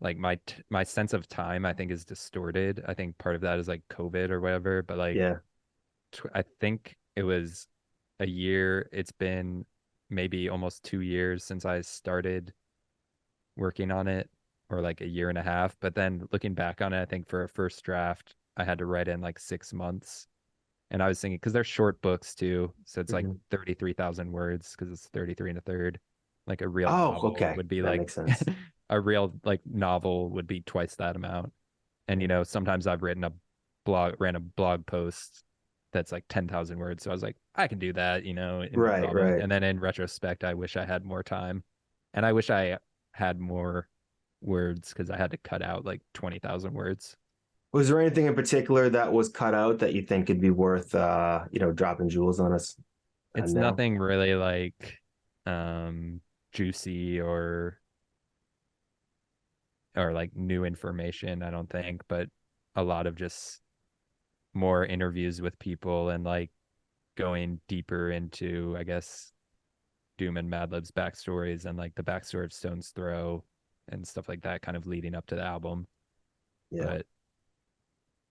Like my sense of time, I think, is distorted. I think part of that is like COVID or whatever, but like, I think it was a year. It's been maybe almost 2 years since I started working on it, or like a year and a half. But then looking back on it, I think for a first draft, I had to write in like 6 months. And I was thinking, because they're short books too, so it's like 33,000 words, because it's 33 and a third. Like a real novel would be that makes sense. A real like novel would be twice that amount. And sometimes I've ran a blog post that's like 10,000 words. So I was like, I can do that, right. And then in retrospect, I wish I had more time, and I wish I had more words, because I had to cut out like 20,000 words. Was there anything in particular that was cut out that you think could be worth dropping jewels on us? It's nothing really like juicy or like new information, I don't think, but a lot of just more interviews with people, and like going deeper into, I guess, Doom and Madlib's backstories, and like the backstory of Stone's Throw and stuff like that, kind of leading up to the album. But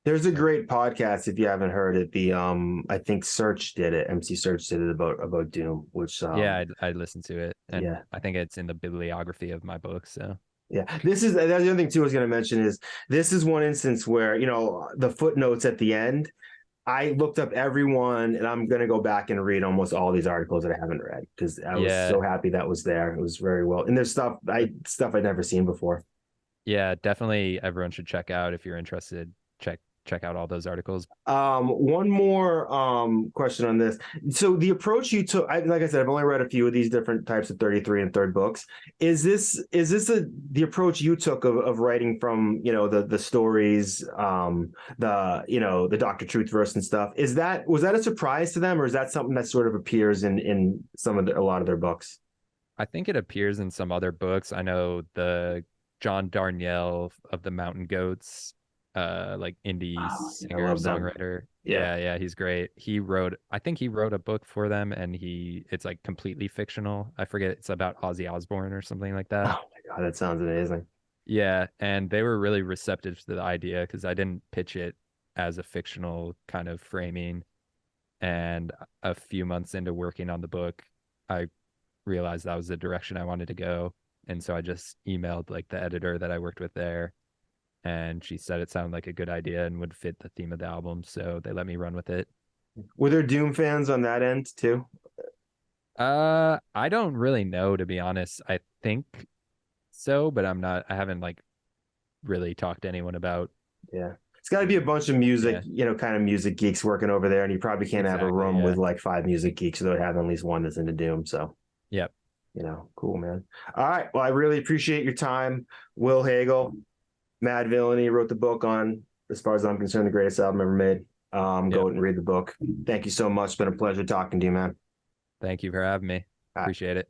there's a great podcast, if you haven't heard it. The I think Search did it. MC Search did it about Doom, which I listened to it, and I think it's in the bibliography of my book. So that's the other thing too I was going to mention, is this is one instance where the footnotes at the end, I looked up everyone, and I'm going to go back and read almost all these articles that I haven't read, because I was so happy that was there. It was very well, and there's stuff I'd never seen before. Yeah, definitely everyone should check out if you're interested. Check out all those articles. One more question on this. So the approach you took, like I said, I've only read a few of these different types of 33 and third books. Is this the approach you took of writing from, the stories, the Dr. Truth verse and stuff? Was that a surprise to them, or is that something that sort of appears in a lot of their books? I think it appears in some other books. I know the John Darnielle of the Mountain Goats, like indie Oh, I singer love them. songwriter. Yeah. Yeah, he's great. I think he wrote a book for them, and it's like completely fictional. I forget, it's about Ozzy Osbourne or something like that. Oh my God, that sounds amazing. Yeah, and they were really receptive to the idea because I didn't pitch it as a fictional kind of framing. And a few months into working on the book, I realized that was the direction I wanted to go. And so I just emailed like the editor that I worked with there, and she said it sounded like a good idea and would fit the theme of the album. So they let me run with it. Were there Doom fans on that end too? I don't really know, to be honest. I think so, but I haven't like really talked to anyone about. Yeah. It's got to be a bunch of music, Yeah, kind of music geeks working over there, and you probably can't have a exactly. room Yeah. with like five music geeks without having at least one that's into Doom. So, Yep. cool, man. All right. Well, I really appreciate your time. Will Hagle, Madvillainy wrote the book on, as far as I'm concerned, the greatest album ever made. Go Yep. and read the book. Thank you so much. It's been a pleasure talking to you, man. Thank you for having me. All right. Appreciate it.